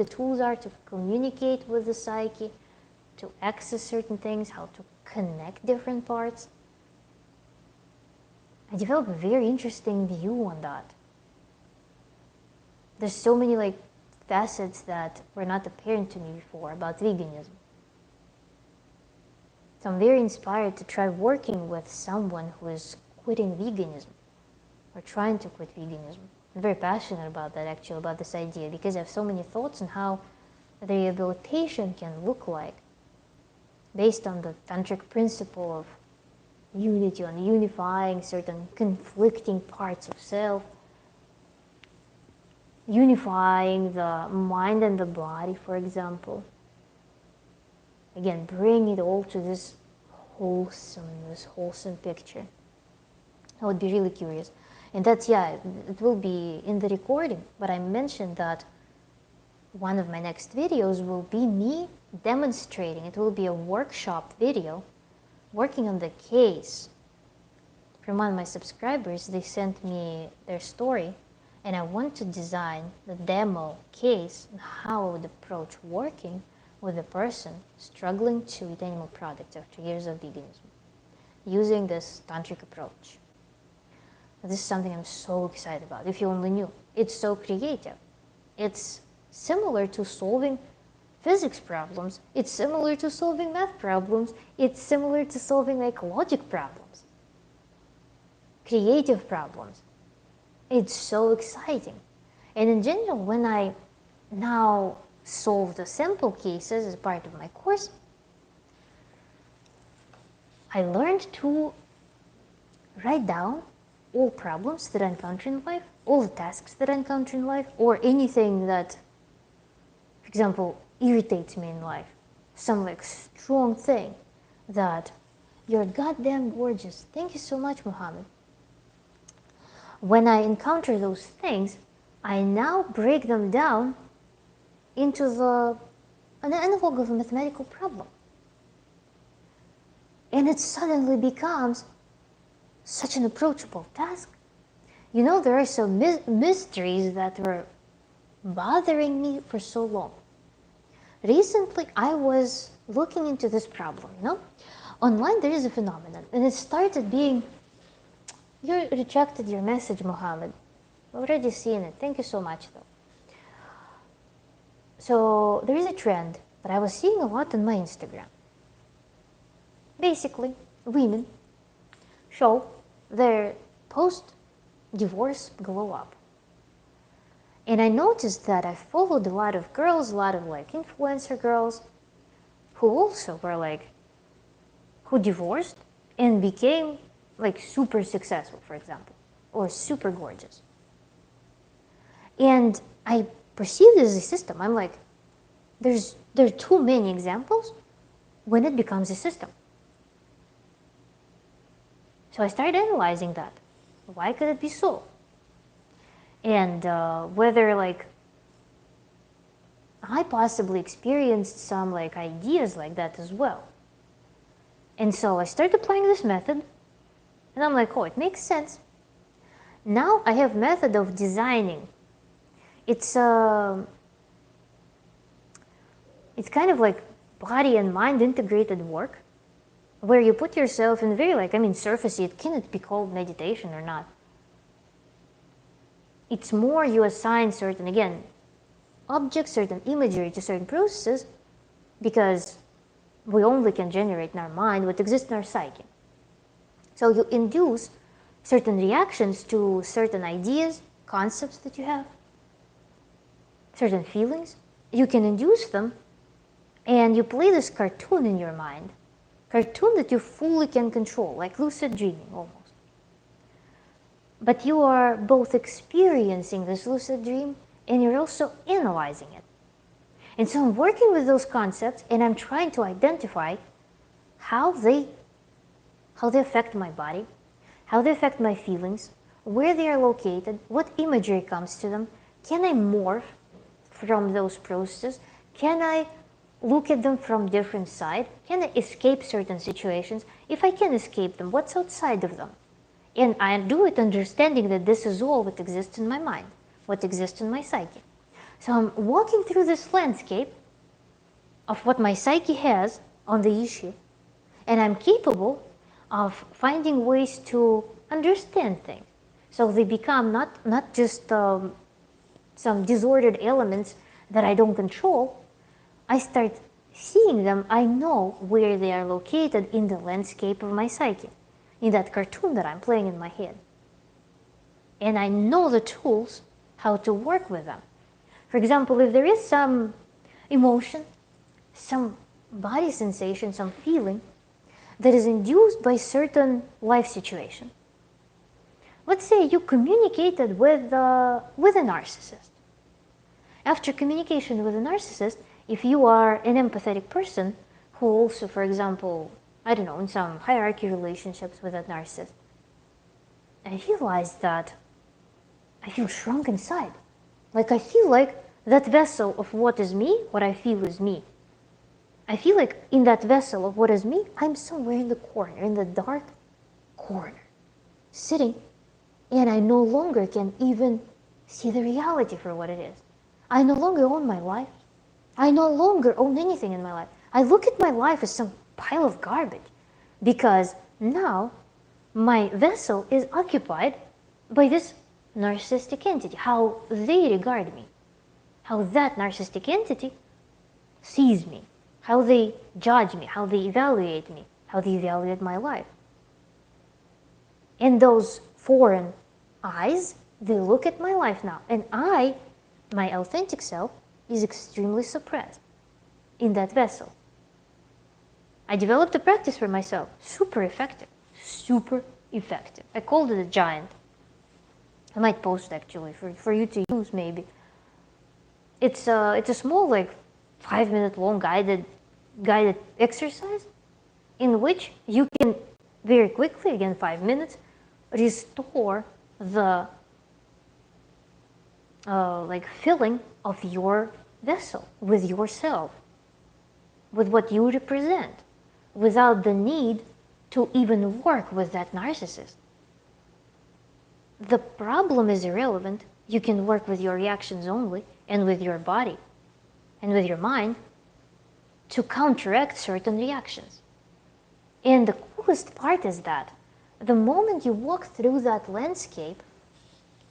tools are to communicate with the psyche, to access certain things, how to connect different parts, I developed a very interesting view on that. There's so many facets that were not apparent to me before about veganism. So I'm very inspired to try working with someone who is quitting veganism or trying to quit veganism. I'm very passionate about that, actually, about this idea, because I have so many thoughts on how the rehabilitation can look like based on the tantric principle of unity, on unifying certain conflicting parts of self, unifying the mind and the body, for example. Again, bring it all to this wholesome picture. I would be really curious. And that's, it will be in the recording, but I mentioned that one of my next videos will be me demonstrating. It will be a workshop video working on the case. From one of my subscribers, they sent me their story, and I want to design the demo case and how I would approach working with a person struggling to eat animal products after years of veganism, using this tantric approach. This is something I'm so excited about. If you only knew, it's so creative. It's similar to solving physics problems. It's similar to solving math problems. It's similar to solving logic problems, creative problems. It's so exciting. And in general, when I now solve the simple cases as part of my course, I learned to write down all problems that I encounter in life, all the tasks that I encounter in life, or anything that, for example, irritates me in life. Some strong thing that you're goddamn gorgeous. Thank you so much, Muhammad. When I encounter those things, I now break them down into an analog of a mathematical problem. And it suddenly becomes such an approachable task. You know, there are some mysteries that were bothering me for so long. Recently, I was looking into this problem, Online, there is a phenomenon, and it started being, you retracted your message, Mohammed. I've already seen it. Thank you so much, though. So there is a trend that I was seeing a lot on my Instagram. Basically, women show their post-divorce glow up. And I noticed that I followed a lot of girls, a lot of influencer girls, who also were who divorced and became super successful, for example, or super gorgeous. And I perceived it as a system. I'm like, there are too many examples when it becomes a system. So I started analyzing that. Why could it be so? And whether I possibly experienced some ideas like that as well. And so I started applying this method, and I'm like, oh, it makes sense. Now I have method of designing. It's kind of like body and mind integrated work, where you put yourself in very surfacey. It cannot be called meditation or not. It's more you assign certain, again, objects, certain imagery to certain processes, because we only can generate in our mind what exists in our psyche. So you induce certain reactions to certain ideas, concepts that you have, certain feelings. You can induce them, and you play this cartoon in your mind, cartoon that you fully can control, like lucid dreaming almost. But you are both experiencing this lucid dream and you're also analyzing it. And so I'm working with those concepts and I'm trying to identify how they affect my body, how they affect my feelings, where they are located, what imagery comes to them. Can I morph from those processes? Can I look at them from different side? Can I escape certain situations? If I can escape them, what's outside of them? And I do it understanding that this is all what exists in my mind, what exists in my psyche. So I'm walking through this landscape of what my psyche has on the issue, and I'm capable of finding ways to understand things. So they become not just some disordered elements that I don't control. I start seeing them. I know where they are located in the landscape of my psyche, in that cartoon that I'm playing in my head. And I know the tools how to work with them. For example, if there is some emotion, some body sensation, some feeling that is induced by certain life situation. Let's say you communicated with a narcissist. After communication with a narcissist, if you are an empathetic person who also, for example, I don't know, in some hierarchy relationships with that narcissist, I realized that I feel shrunk inside. Like I feel like that vessel of what is me, what I feel is me. I feel like in that vessel of what is me, I'm somewhere in the corner, in the dark corner, sitting, and I no longer can even see the reality for what it is. I no longer own my life. I no longer own anything in my life. I look at my life as some pile of garbage because now my vessel is occupied by this narcissistic entity, how they regard me, how that narcissistic entity sees me, how they judge me, how they evaluate me, how they evaluate my life. And those foreign eyes, they look at my life now, and my authentic self, is extremely suppressed in that vessel. I developed a practice for myself, super effective, super effective. I called it a giant. I might post actually for you to use maybe. It's a small, like 5-minute long guided exercise in which you can very quickly, again 5 minutes, restore the filling of your vessel with yourself, with what you represent, without the need to even work with that narcissist. The problem is irrelevant. You can work with your reactions only, and with your body, and with your mind, to counteract certain reactions. And the coolest part is that the moment you walk through that landscape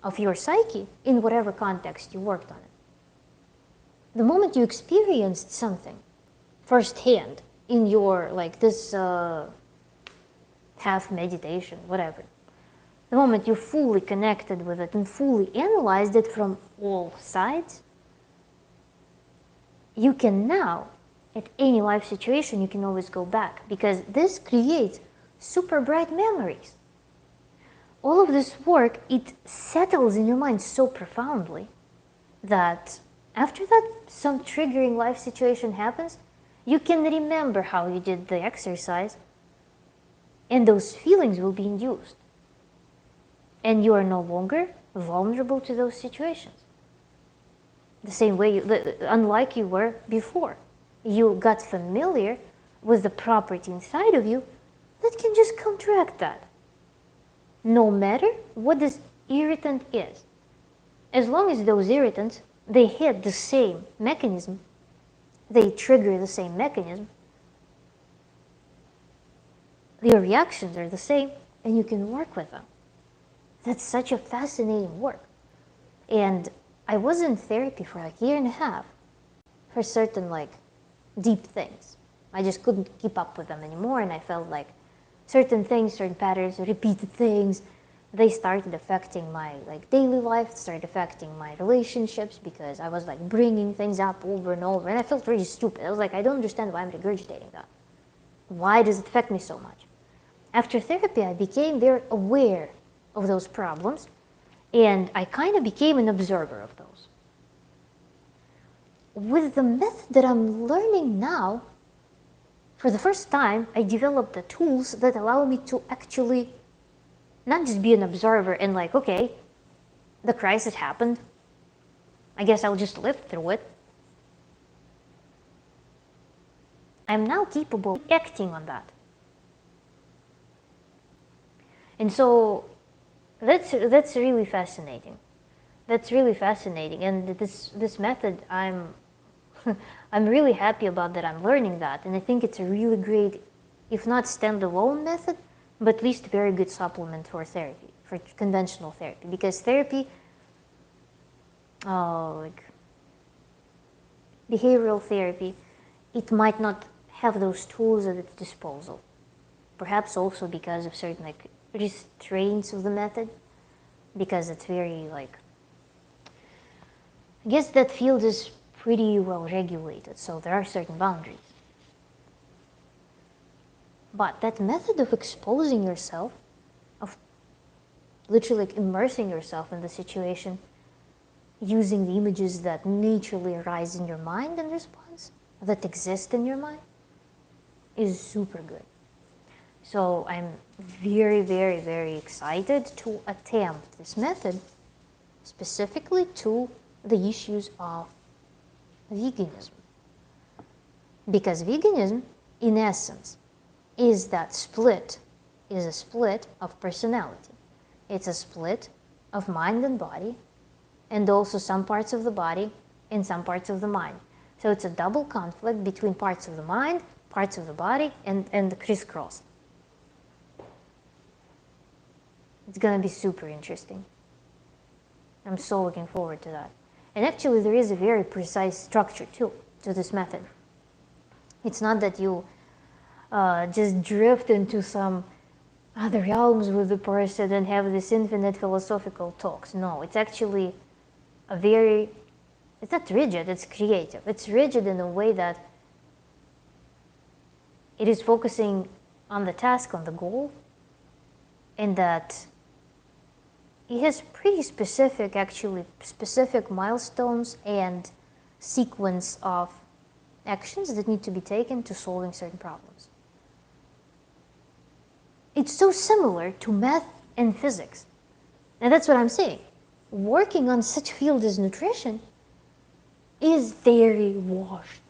of your psyche, in whatever context you worked on it, the moment you experienced something firsthand in your, like this half meditation, whatever, the moment you fully connected with it and fully analyzed it from all sides, you can now, at any life situation, you can always go back, because this creates super bright memories. All of this work, it settles in your mind so profoundly that after that some triggering life situation happens, you can remember how you did the exercise, and those feelings will be induced. And you are no longer vulnerable to those situations. The same way, unlike you were before. You got familiar with the property inside of you that can just counteract that. No matter what this irritant is. As long as those irritants, they hit the same mechanism, they trigger the same mechanism, your reactions are the same, and you can work with them. That's such a fascinating work. And I was in therapy for like a year and a half for certain like deep things. I just couldn't keep up with them anymore, and I felt like certain things, certain patterns, repeated things, they started affecting my like daily life, started affecting my relationships, because I was like bringing things up over and over, and I felt really stupid. I was like, I don't understand why I'm regurgitating that. Why does it affect me so much? After therapy, I became very aware of those problems, and I kind of became an observer of those. With the method that I'm learning now, for the first time, I developed the tools that allow me to actually not just be an observer and like, okay, the crisis happened, I guess I'll just live through it. I'm now capable of acting on that. And so that's really fascinating. That's really fascinating. And this method, I'm really happy about that I'm learning that. And I think it's a really great, if not standalone method, but at least very good supplement for therapy, for conventional therapy. Because therapy, like behavioral therapy, it might not have those tools at its disposal. Perhaps also because of certain like restraints of the method, because it's very like, I guess that field is pretty well regulated, so there are certain boundaries. But that method of exposing yourself, of literally like immersing yourself in the situation, using the images that naturally arise in your mind in response, that exist in your mind, is super good. So I'm very, very, very excited to attempt this method specifically to the issues of veganism. Because veganism, in essence, is a split of personality. It's a split of mind and body, and also some parts of the body and some parts of the mind. So it's a double conflict between parts of the mind, parts of the body, and the crisscross. It's gonna be super interesting. I'm so looking forward to that. And actually there is a very precise structure too to this method. It's not that you just drift into some other realms with the person and have this infinite philosophical talks. No, it's actually it's not rigid, it's creative. It's rigid in a way that it is focusing on the task, on the goal, and that it has pretty specific milestones and sequence of actions that need to be taken to solving certain problems. It's so similar to math and physics. And that's what I'm saying. Working on such field as nutrition is very washed,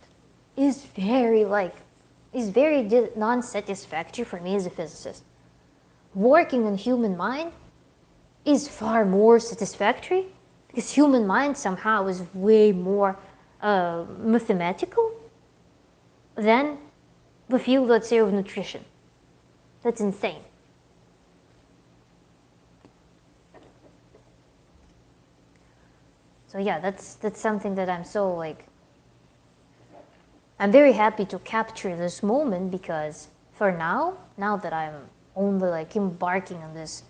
is very non-satisfactory for me as a physicist. Working on human mind is far more satisfactory, because human mind somehow is way more mathematical than the field, let's say, of nutrition. That's insane. So yeah, that's something that I'm so like, I'm very happy to capture this moment, because for now that I'm only like embarking on this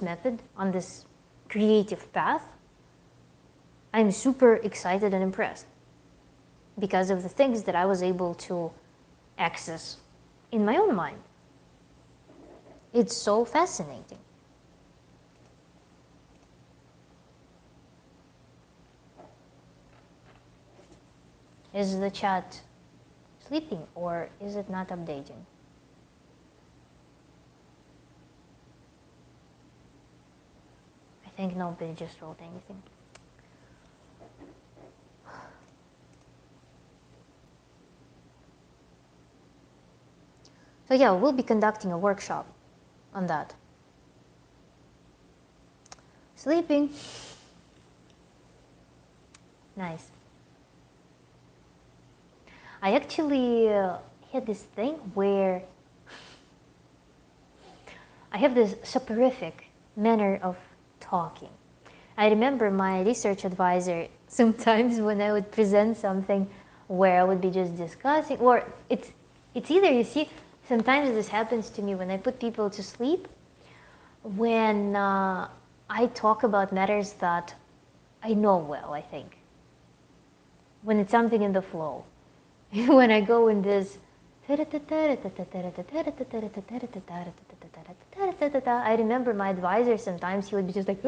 method, on this creative path, I'm super excited and impressed because of the things that I was able to access in my own mind. It's so fascinating. Is the chat sleeping, or is it not updating? I think nobody just wrote anything. So yeah, we'll be conducting a workshop on that. Sleeping. Nice. I actually had this thing where I have this soporific manner of talking. I remember my research advisor sometimes when I would present something where I would be just discussing, or it's either, you see, sometimes this happens to me when I put people to sleep, when I talk about matters that I know well, I think. When it's something in the flow. When I go in this, I remember my advisor sometimes, he would be just like,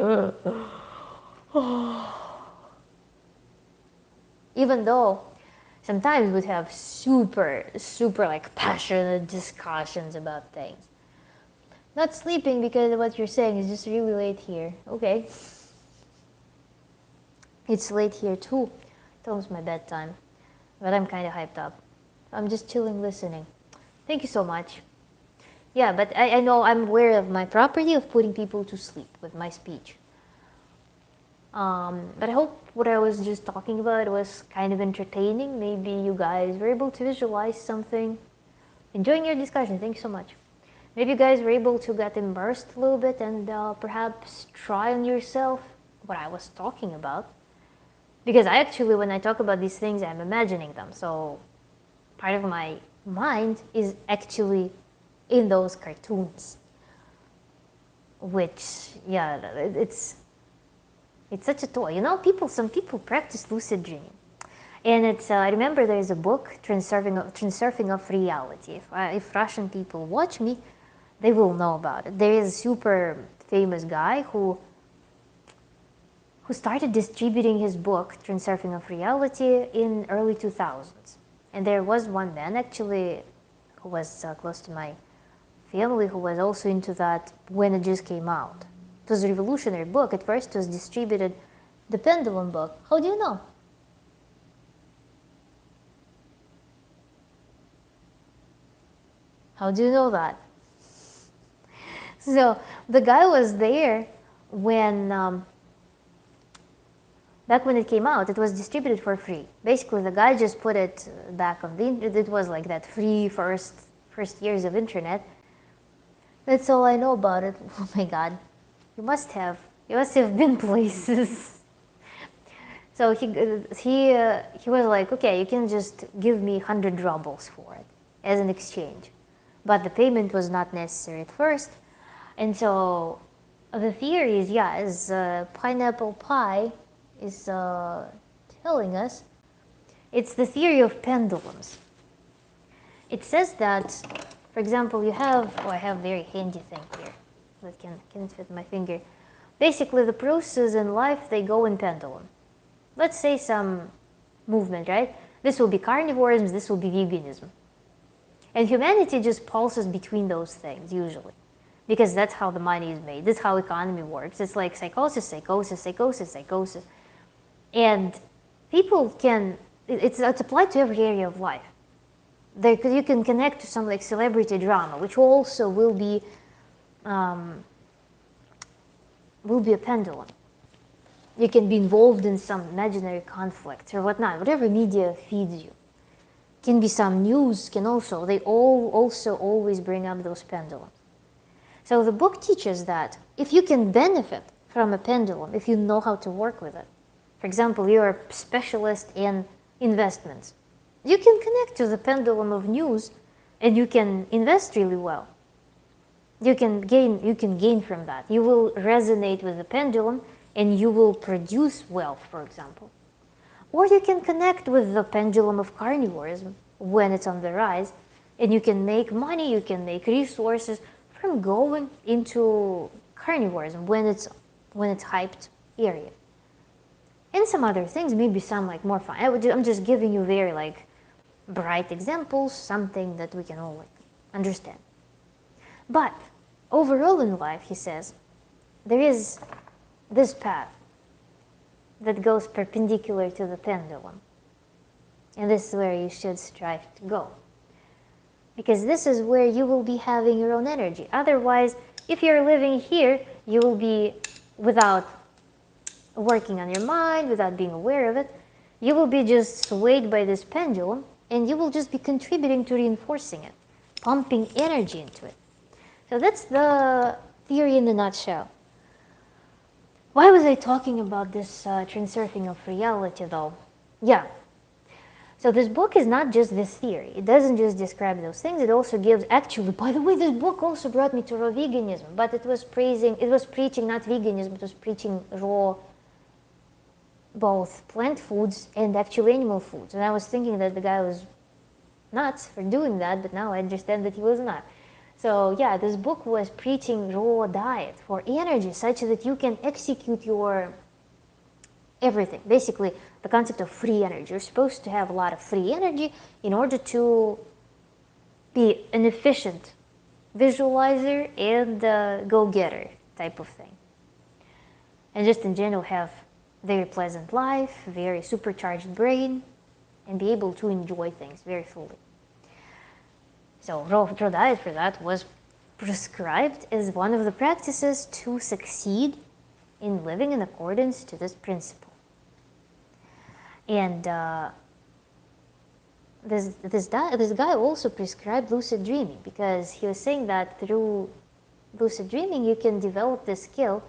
even though sometimes we'd have super like passionate discussions about things. Not sleeping because what you're saying is just really late here. Okay. It's late here too. It's almost my bedtime. But I'm kind of hyped up. I'm just chilling, listening. Thank you so much. Yeah, but I know I'm aware of my property of putting people to sleep with my speech. But I hope what I was just talking about was kind of entertaining. Maybe you guys were able to visualize something. Enjoying your discussion. Thank you so much. Maybe you guys were able to get immersed a little bit and perhaps try on yourself what I was talking about. Because I actually, when I talk about these things, I'm imagining them. So part of my mind is actually in those cartoons. Which, yeah, it's such a toy. You know, some people practice lucid dreaming. And it's, I remember there's a book, Transurfing of Reality. If Russian people watch me, they will know about it. There is a super famous guy who started distributing his book, Transurfing of Reality, in early 2000s. And there was one man, actually, who was close to my family, who was also into that when it just came out. It was a revolutionary book. At first it was distributed, the Pendulum book. How do you know? How do you know that? So the guy was there when, back when it came out, it was distributed for free. Basically, the guy just put it back on the internet. It was like that free first years of internet. That's all I know about it. Oh my God, you must have been places. So he was like, okay, you can just give me 100 rubles for it as an exchange, but the payment was not necessary at first. And so the theory is, yeah, as Pineapple Pie is telling us, it's the theory of pendulums. It says that, for example, you have, oh, I have a very handy thing here that can fit my finger. Basically, the processes in life, they go in pendulum. Let's say some movement, right? This will be carnivorism, this will be veganism. And humanity just pulses between those things, usually. Because that's how the money is made. That's how economy works. It's like psychosis, psychosis, psychosis, psychosis. And people can, it's applied to every area of life. You can connect to some like celebrity drama, which also will be a pendulum. You can be involved in some imaginary conflict or whatnot, whatever media feeds you. Can be some news, they all also always bring up those pendulums. So the book teaches that if you can benefit from a pendulum, if you know how to work with it, for example, you're a specialist in investments, you can connect to the pendulum of news and you can invest really well. You can gain from that. You will resonate with the pendulum and you will produce wealth, for example. Or you can connect with the pendulum of carnivorism when it's on the rise, and you can make money, you can make resources from going into carnivorism when it's hyped area. And some other things, maybe some like more fun. I'm just giving you very like bright examples, something that we can all like understand. But overall in life, he says, there is this path that goes perpendicular to the pendulum. And this is where you should strive to go. Because this is where you will be having your own energy. Otherwise, if you're living here, you will be, without working on your mind, without being aware of it, you will be just swayed by this pendulum, and you will just be contributing to reinforcing it, pumping energy into it. So that's the theory in a nutshell. Why was I talking about this transurfing of reality though? Yeah. So this book is not just this theory. It doesn't just describe those things. It also gives, actually, by the way, this book also brought me to raw veganism, but it was preaching not veganism, it was preaching raw both plant foods and actual animal foods. And I was thinking that the guy was nuts for doing that, but now I understand that he was not. So yeah, this book was preaching raw diet for energy such that you can execute your everything. Basically, the concept of free energy. You're supposed to have a lot of free energy in order to be an efficient visualizer and go-getter type of thing. And just in general have very pleasant life, very supercharged brain, and be able to enjoy things very fully. So raw diet for that was prescribed as one of the practices to succeed in living in accordance to this principle. And this guy also prescribed lucid dreaming, because he was saying that through lucid dreaming you can develop the skill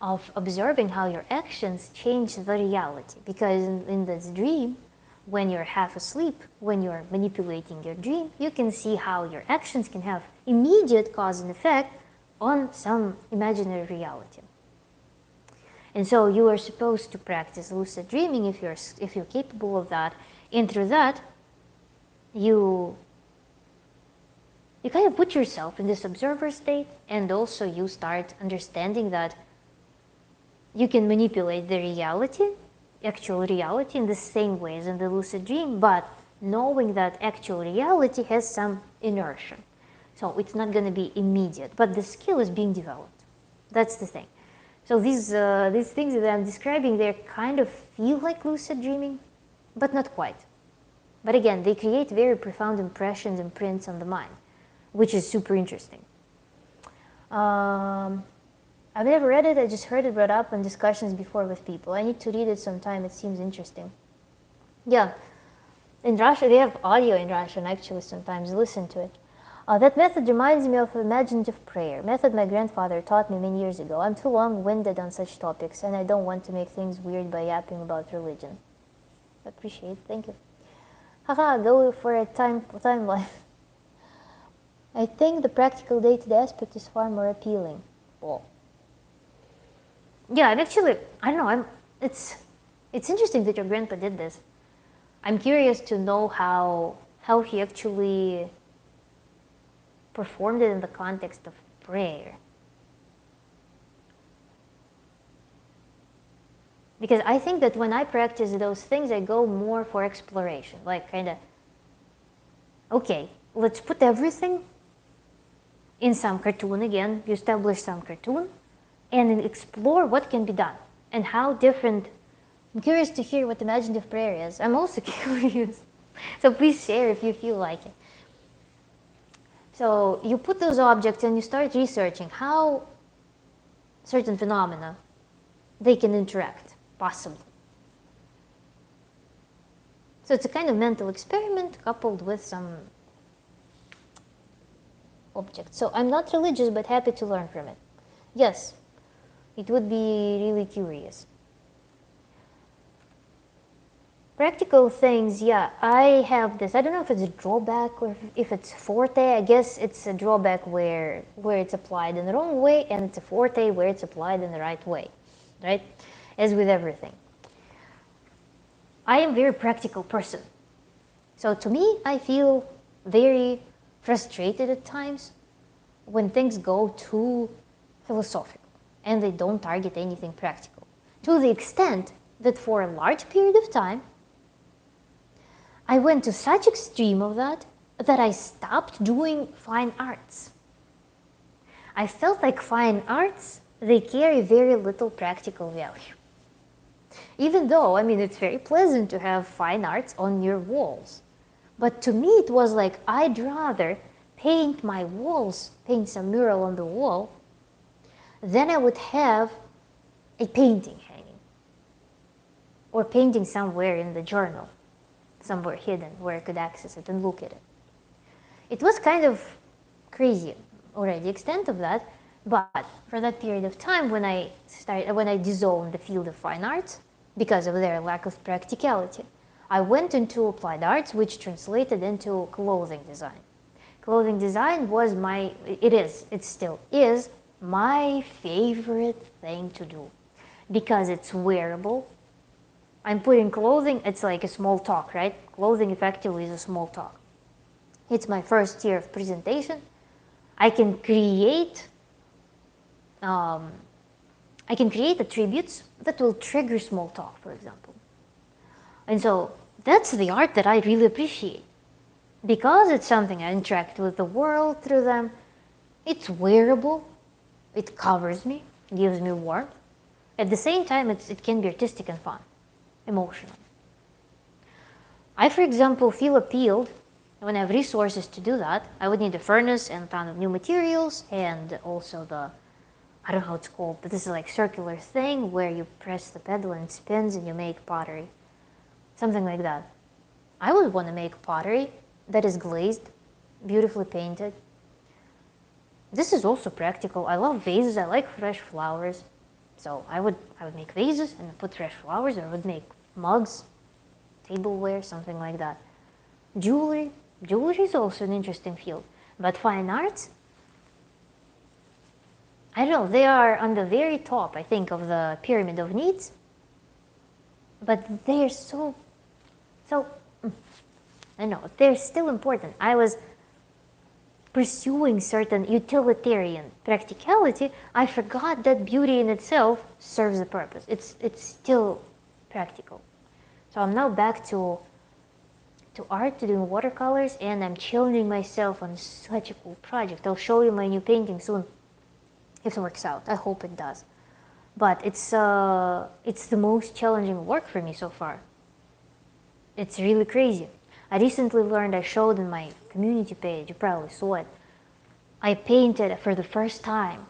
of observing how your actions change the reality. Because in this dream, when you're half asleep, when you're manipulating your dream, you can see how your actions can have immediate cause and effect on some imaginary reality. And so you are supposed to practice lucid dreaming if you're capable of that, and through that you kind of put yourself in this observer state, and also you start understanding that you can manipulate the reality, actual reality, in the same way as in the lucid dream, but knowing that actual reality has some inertia. So it's not going to be immediate, but the skill is being developed. That's the thing. So these things that I'm describing, they kind of feel like lucid dreaming, but not quite. But again, they create very profound impressions and prints on the mind, which is super interesting. I've never read it, I just heard it brought up in discussions before with people. I need to read it sometime, it seems interesting. Yeah, in Russian, they have audio in Russian actually sometimes, listen to it. That method reminds me of imaginative prayer, method my grandfather taught me many years ago. I'm too long-winded on such topics, and I don't want to make things weird by yapping about religion. Appreciate it, thank you. Haha, go for a timeline. I think the practical day-to-day aspect is far more appealing. Well, yeah, I'm actually, I don't know, it's interesting that your grandpa did this. I'm curious to know how he actually performed it in the context of prayer. Because I think that when I practice those things, I go more for exploration, like kind of, okay, let's put everything in some cartoon again, you establish some cartoon, and then explore what can be done and how different. I'm curious to hear what imaginative prayer is. I'm also curious. So please share if you feel like it. So you put those objects and you start researching how certain phenomena, they can interact, possibly. So it's a kind of mental experiment coupled with some objects. So I'm not religious, but happy to learn from it. Yes, it would be really curious. Practical things, yeah, I have this. I don't know if it's a drawback or if it's forte. I guess it's a drawback where it's applied in the wrong way, and it's a forte where it's applied in the right way, right? As with everything. I am a very practical person. So to me, I feel very frustrated at times when things go too philosophical and they don't target anything practical. To the extent that for a large period of time, I went to such extreme of that I stopped doing fine arts. I felt like fine arts, they carry very little practical value. Even though, I mean, it's very pleasant to have fine arts on your walls. But to me, it was like, I'd rather paint my walls, paint some mural on the wall, than I would have a painting hanging. Or painting somewhere in the journal, somewhere hidden where I could access it and look at it. It was kind of crazy already, the extent of that. But for that period of time when I disowned the field of fine arts because of their lack of practicality, I went into applied arts, which translated into clothing design. Clothing design was it still is my favorite thing to do because it's wearable. I'm putting clothing, it's like a small talk, right? Clothing effectively is a small talk. It's my first year of presentation. I can create attributes that will trigger small talk, for example. And so that's the art that I really appreciate. Because it's something I interact with the world through them, it's wearable, it covers me, gives me warmth. At the same time, it can be artistic and fun, emotional. I, for example, feel appealed when I have resources to do that. I would need a furnace and a ton of new materials and also I don't know how it's called, but this is like circular thing where you press the pedal and it spins and you make pottery. Something like that. I would want to make pottery that is glazed, beautifully painted. This is also practical. I love vases. I like fresh flowers. So I would make vases and put fresh flowers, or I would make mugs, tableware, something like that. Jewelry. Jewelry is also an interesting field. But fine arts, I don't know, they are on the very top, I think, of the pyramid of needs. But they're so, I know, they're still important. I was pursuing certain utilitarian practicality. I forgot that beauty in itself serves a purpose. It's still practical. So I'm now back to art, to doing watercolors, and I'm challenging myself on such a cool project. I'll show you my new painting soon, if it works out. I hope it does. But it's the most challenging work for me so far. It's really crazy. I recently learned, I showed in my community page, you probably saw it. I painted for the first time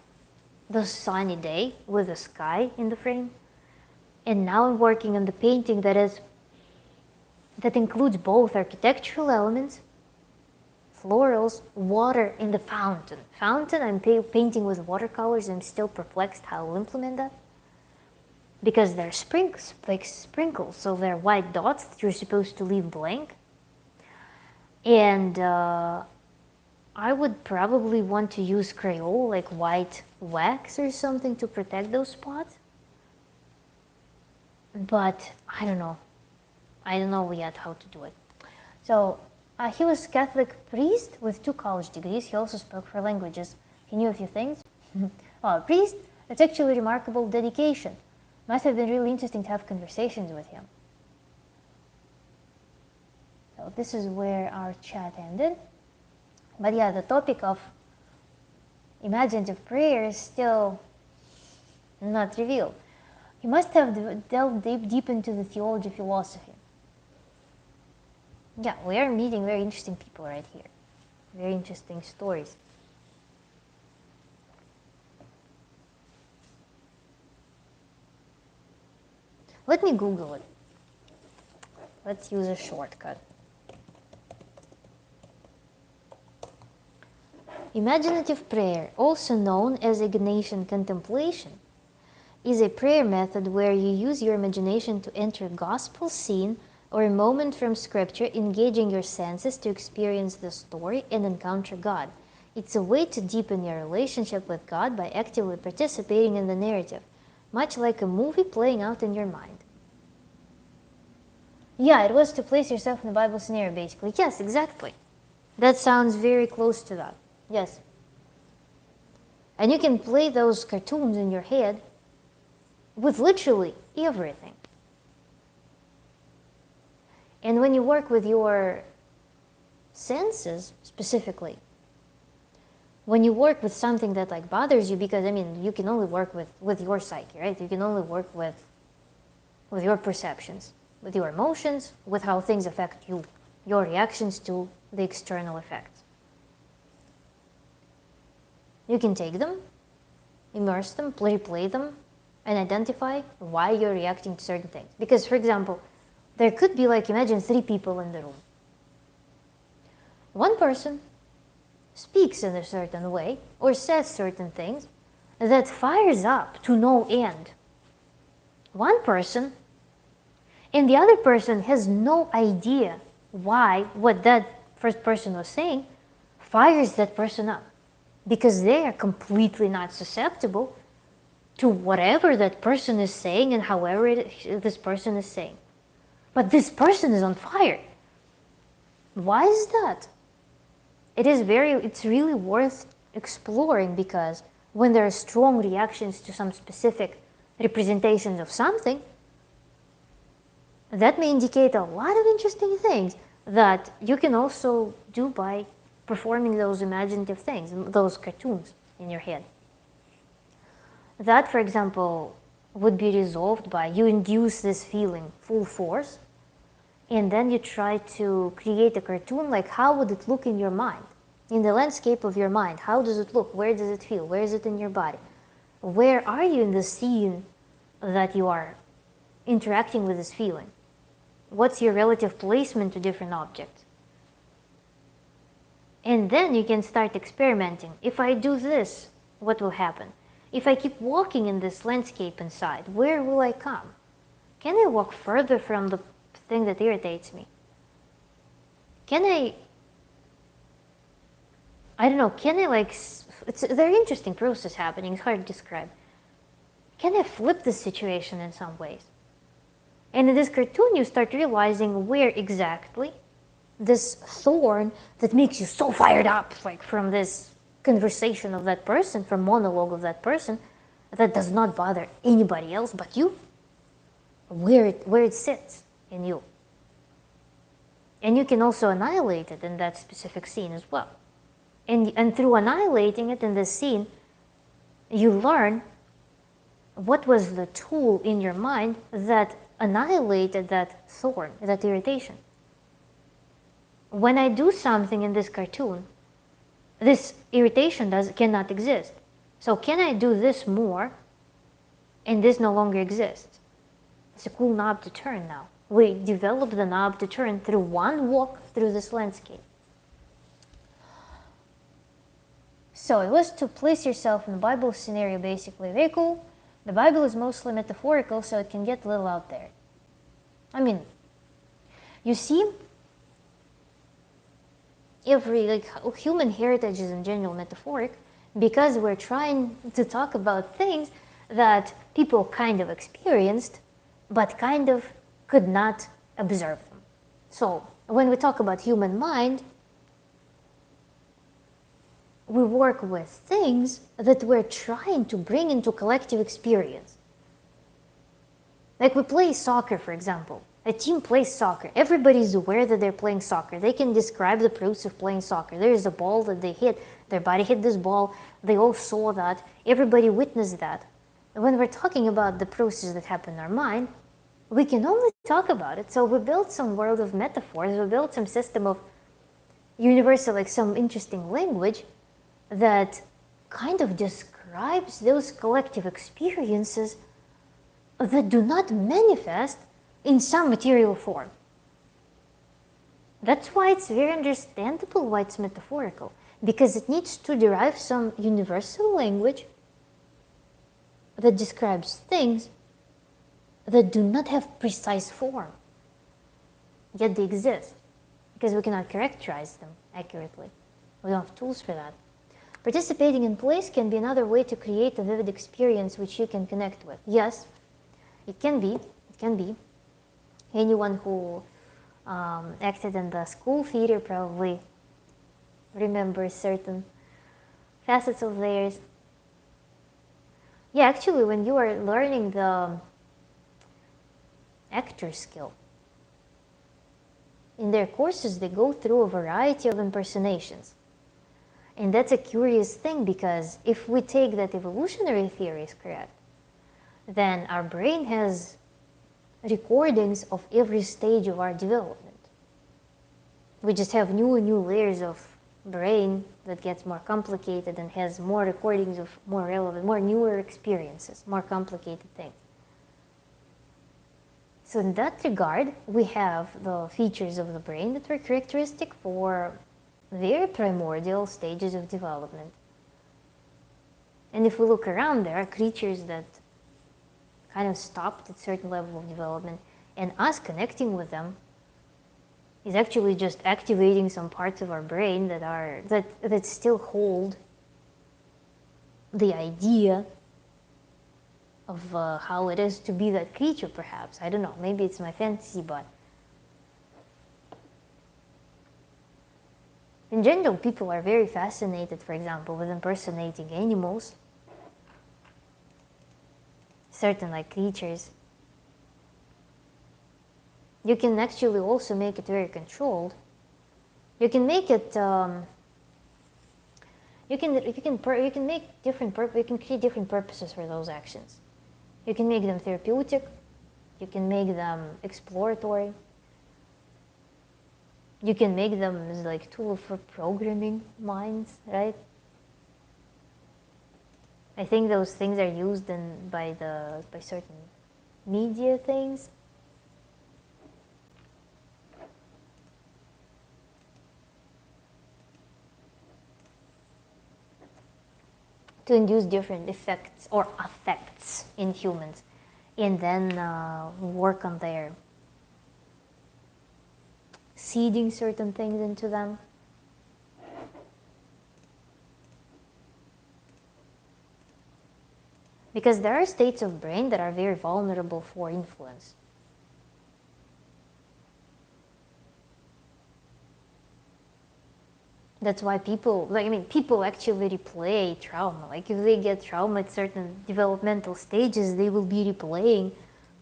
the sunny day with the sky in the frame. And now I'm working on the painting that includes both architectural elements, florals, water, and the fountain. Fountain, I'm painting with watercolors. I'm still perplexed how I'll implement that. Because they're sprinkles, so they're white dots that you're supposed to leave blank. And I would probably want to use Crayola, like white wax or something, to protect those spots. But I don't know. I don't know yet how to do it. So he was a Catholic priest with 2 college degrees. He also spoke 4 languages. He knew a few things. Well, a priest, that's actually remarkable dedication. Must have been really interesting to have conversations with him. So this is where our chat ended. But yeah, the topic of imaginative prayer is still not revealed. He must have delved deep into the theology, philosophy. Yeah, we are meeting very interesting people right here. Very interesting stories. Let me Google it. Let's use a shortcut. Imaginative prayer, also known as Ignatian contemplation, is a prayer method where you use your imagination to enter a gospel scene or a moment from scripture, engaging your senses to experience the story and encounter God. It's a way to deepen your relationship with God by actively participating in the narrative, much like a movie playing out in your mind. Yeah, it was to place yourself in the Bible scenario, basically. Yes, exactly. That sounds very close to that. Yes. And you can play those cartoons in your head with literally everything. And when you work with your senses specifically, when you work with something that like bothers you, because I mean, you can only work with your psyche, right? You can only work with your perceptions, with your emotions, with how things affect you, your reactions to the external effects. You can take them, immerse them, replay them, and identify why you're reacting to certain things. Because, for example, there could be, like, imagine 3 people in the room. One person speaks in a certain way or says certain things that fires up to no end. One person, and the other person has no idea why what that first person was saying fires that person up, because they are completely not susceptible to whatever that person is saying and however this person is saying. But this person is on fire. Why is that? It's really worth exploring, because when there are strong reactions to some specific representations of something, that may indicate a lot of interesting things that you can also do by performing those imaginative things, those cartoons in your head. That, for example, would be resolved by you induce this feeling full force, and then you try to create a cartoon, like how would it look in your mind? In the landscape of your mind, how does it look? Where does it feel? Where is it in your body? Where are you in the scene that you are interacting with this feeling? What's your relative placement to different objects? And then you can start experimenting. If I do this, what will happen? If I keep walking in this landscape inside, where will I come? Can I walk further from the thing that irritates me? Can I don't know, can I it's a very interesting process happening, it's hard to describe. Can I flip this situation in some ways? And in this cartoon, you start realizing where exactly this thorn that makes you so fired up, like from this conversation of that person, from monologue of that person, that does not bother anybody else but you, where it sits in you. And you can also annihilate it in that specific scene as well. And through annihilating it in this scene, you learn what was the tool in your mind that annihilated that thorn, that irritation. When I do something in this cartoon, this irritation cannot exist. So can I do this more, and this no longer exists? It's a cool knob to turn now. We developed the knob to turn through one walk through this landscape. So it was to place yourself in the Bible scenario, basically. Very cool. The Bible is mostly metaphorical, so it can get a little out there. I mean, you see, human heritage is in general metaphoric, because we're trying to talk about things that people kind of experienced, but kind of could not observe them. So when we talk about human mind, we work with things that we're trying to bring into collective experience. Like we play soccer, for example. A team plays soccer. Everybody's aware that they're playing soccer. They can describe the process of playing soccer. There is a ball that they hit. Their body hit this ball. They all saw that. Everybody witnessed that. And when we're talking about the process that happened in our mind, we can only talk about it. So we built some world of metaphors. We built some system of universal, like some interesting language that kind of describes those collective experiences that do not manifest in some material form. That's why it's very understandable why it's metaphorical, because it needs to derive some universal language that describes things that do not have precise form, yet they exist, because we cannot characterize them accurately. We don't have tools for that. Participating in plays can be another way to create a vivid experience which you can connect with. Yes, it can be. It can be. Anyone who acted in the school theater probably remembers certain facets of theirs. Yeah, actually, when you are learning the actor skill, in their courses, they go through a variety of impersonations. And that's a curious thing, because if we take that evolutionary theory is correct, then our brain has recordings of every stage of our development. We just have new and new layers of brain that gets more complicated and has more recordings of more relevant, more newer experiences, more complicated things. So in that regard, we have the features of the brain that were characteristic for very primordial stages of development. And if we look around, there are creatures that kind of stopped at certain level of development, and us connecting with them is actually just activating some parts of our brain that still hold the idea of how it is to be that creature, perhaps. I don't know, maybe it's my fantasy, but in general, people are very fascinated, for example, with impersonating animals, certain like creatures. You can actually also make it very controlled. You can make it. You can make different you can create different purposes for those actions. You can make them therapeutic. You can make them exploratory. You can make them as like tools for programming minds, right? I think those things are used by certain media things. To induce different effects or affects in humans, and then work on their seeding certain things into them. Because there are states of brain that are very vulnerable for influence. That's why people, people actually replay trauma. Like if they get trauma at certain developmental stages, they will be replaying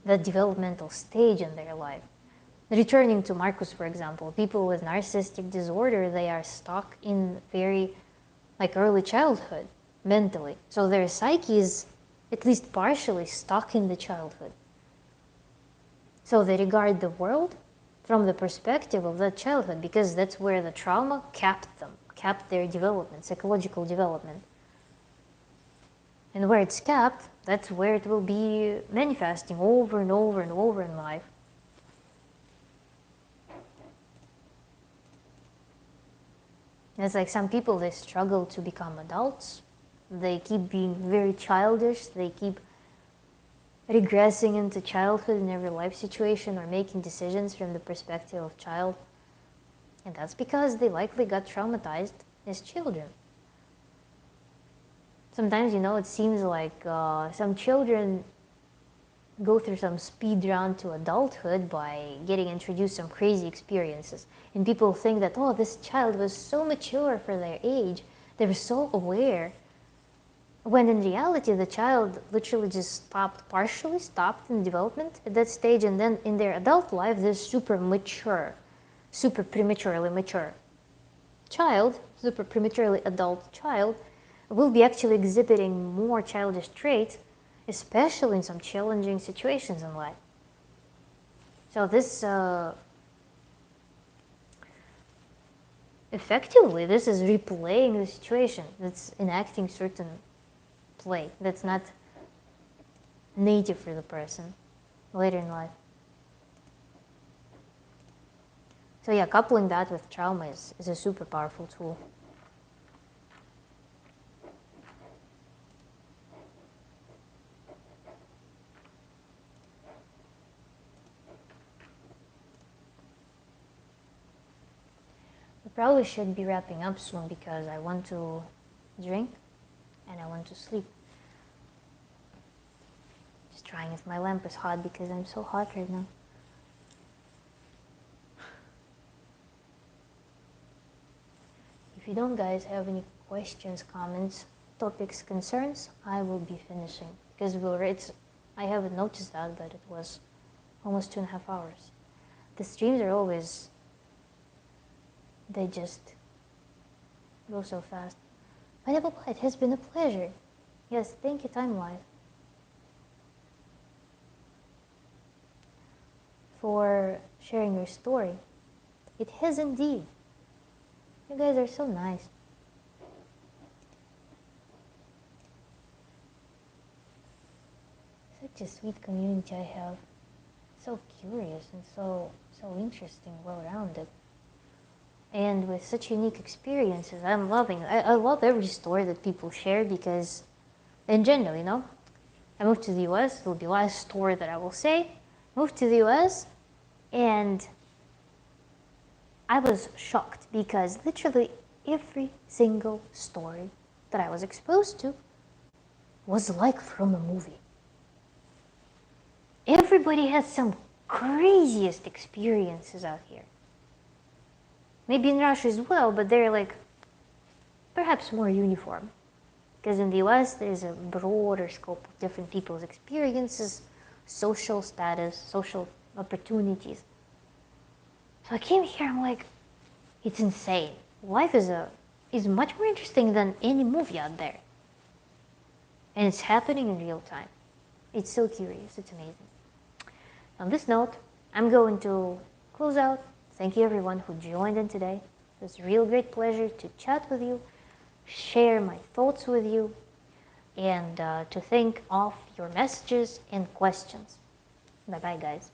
that developmental stage in their life. Returning to Marcus, for example, people with narcissistic disorder, they are stuck in very early childhood mentally. So their psyche is at least partially stuck in the childhood. So they regard the world from the perspective of that childhood, because that's where the trauma capped them, capped their development, psychological development. And where it's capped, that's where it will be manifesting over and over and over in life. It's like some people, they struggle to become adults. They keep being very childish. They keep regressing into childhood in every life situation, or making decisions from the perspective of child. And that's because they likely got traumatized as children. Sometimes, it seems like some children go through some speed run to adulthood by getting introduced some crazy experiences. And people think that, oh, this child was so mature for their age. They were so aware. When in reality, the child literally just partially stopped in development at that stage. And then in their adult life, they're super mature, super prematurely mature child, super prematurely adult child, will be actually exhibiting more childish traits, especially in some challenging situations in life. So this, effectively, this is replaying the situation. That's enacting certain play that's not native for the person later in life. So yeah, coupling that with trauma is a super powerful tool. We probably should be wrapping up soon, because I want to drink and I want to sleep. Just trying if my lamp is hot, because I'm so hot right now. If you don't guys have any questions, comments, topics, concerns, I will be finishing, because I haven't noticed that, but it was almost 2.5 hours. The streams are always, they just go so fast. Pineapple Pie, it has been a pleasure. Yes, thank you, Time Life, for sharing your story. It has indeed. You guys are so nice. Such a sweet community I have. So curious and so interesting, well-rounded. And with such unique experiences, I'm loving it. I love every story that people share, because in general, you know. I moved to the US, it will be the last story that I will say. Moved to the US, and I was shocked because literally every single story that I was exposed to was like from a movie. Everybody has some craziest experiences out here. Maybe in Russia as well, but they're like perhaps more uniform. Because in the US, there's a broader scope of different people's experiences, social status, social opportunities. So I came here, I'm like, it's insane. Life is much more interesting than any movie out there. And it's happening in real time. It's so curious, it's amazing. On this note, I'm going to close out. Thank you everyone who joined in today. It was a real great pleasure to chat with you, share my thoughts with you, and to think of your messages and questions. Bye-bye, guys.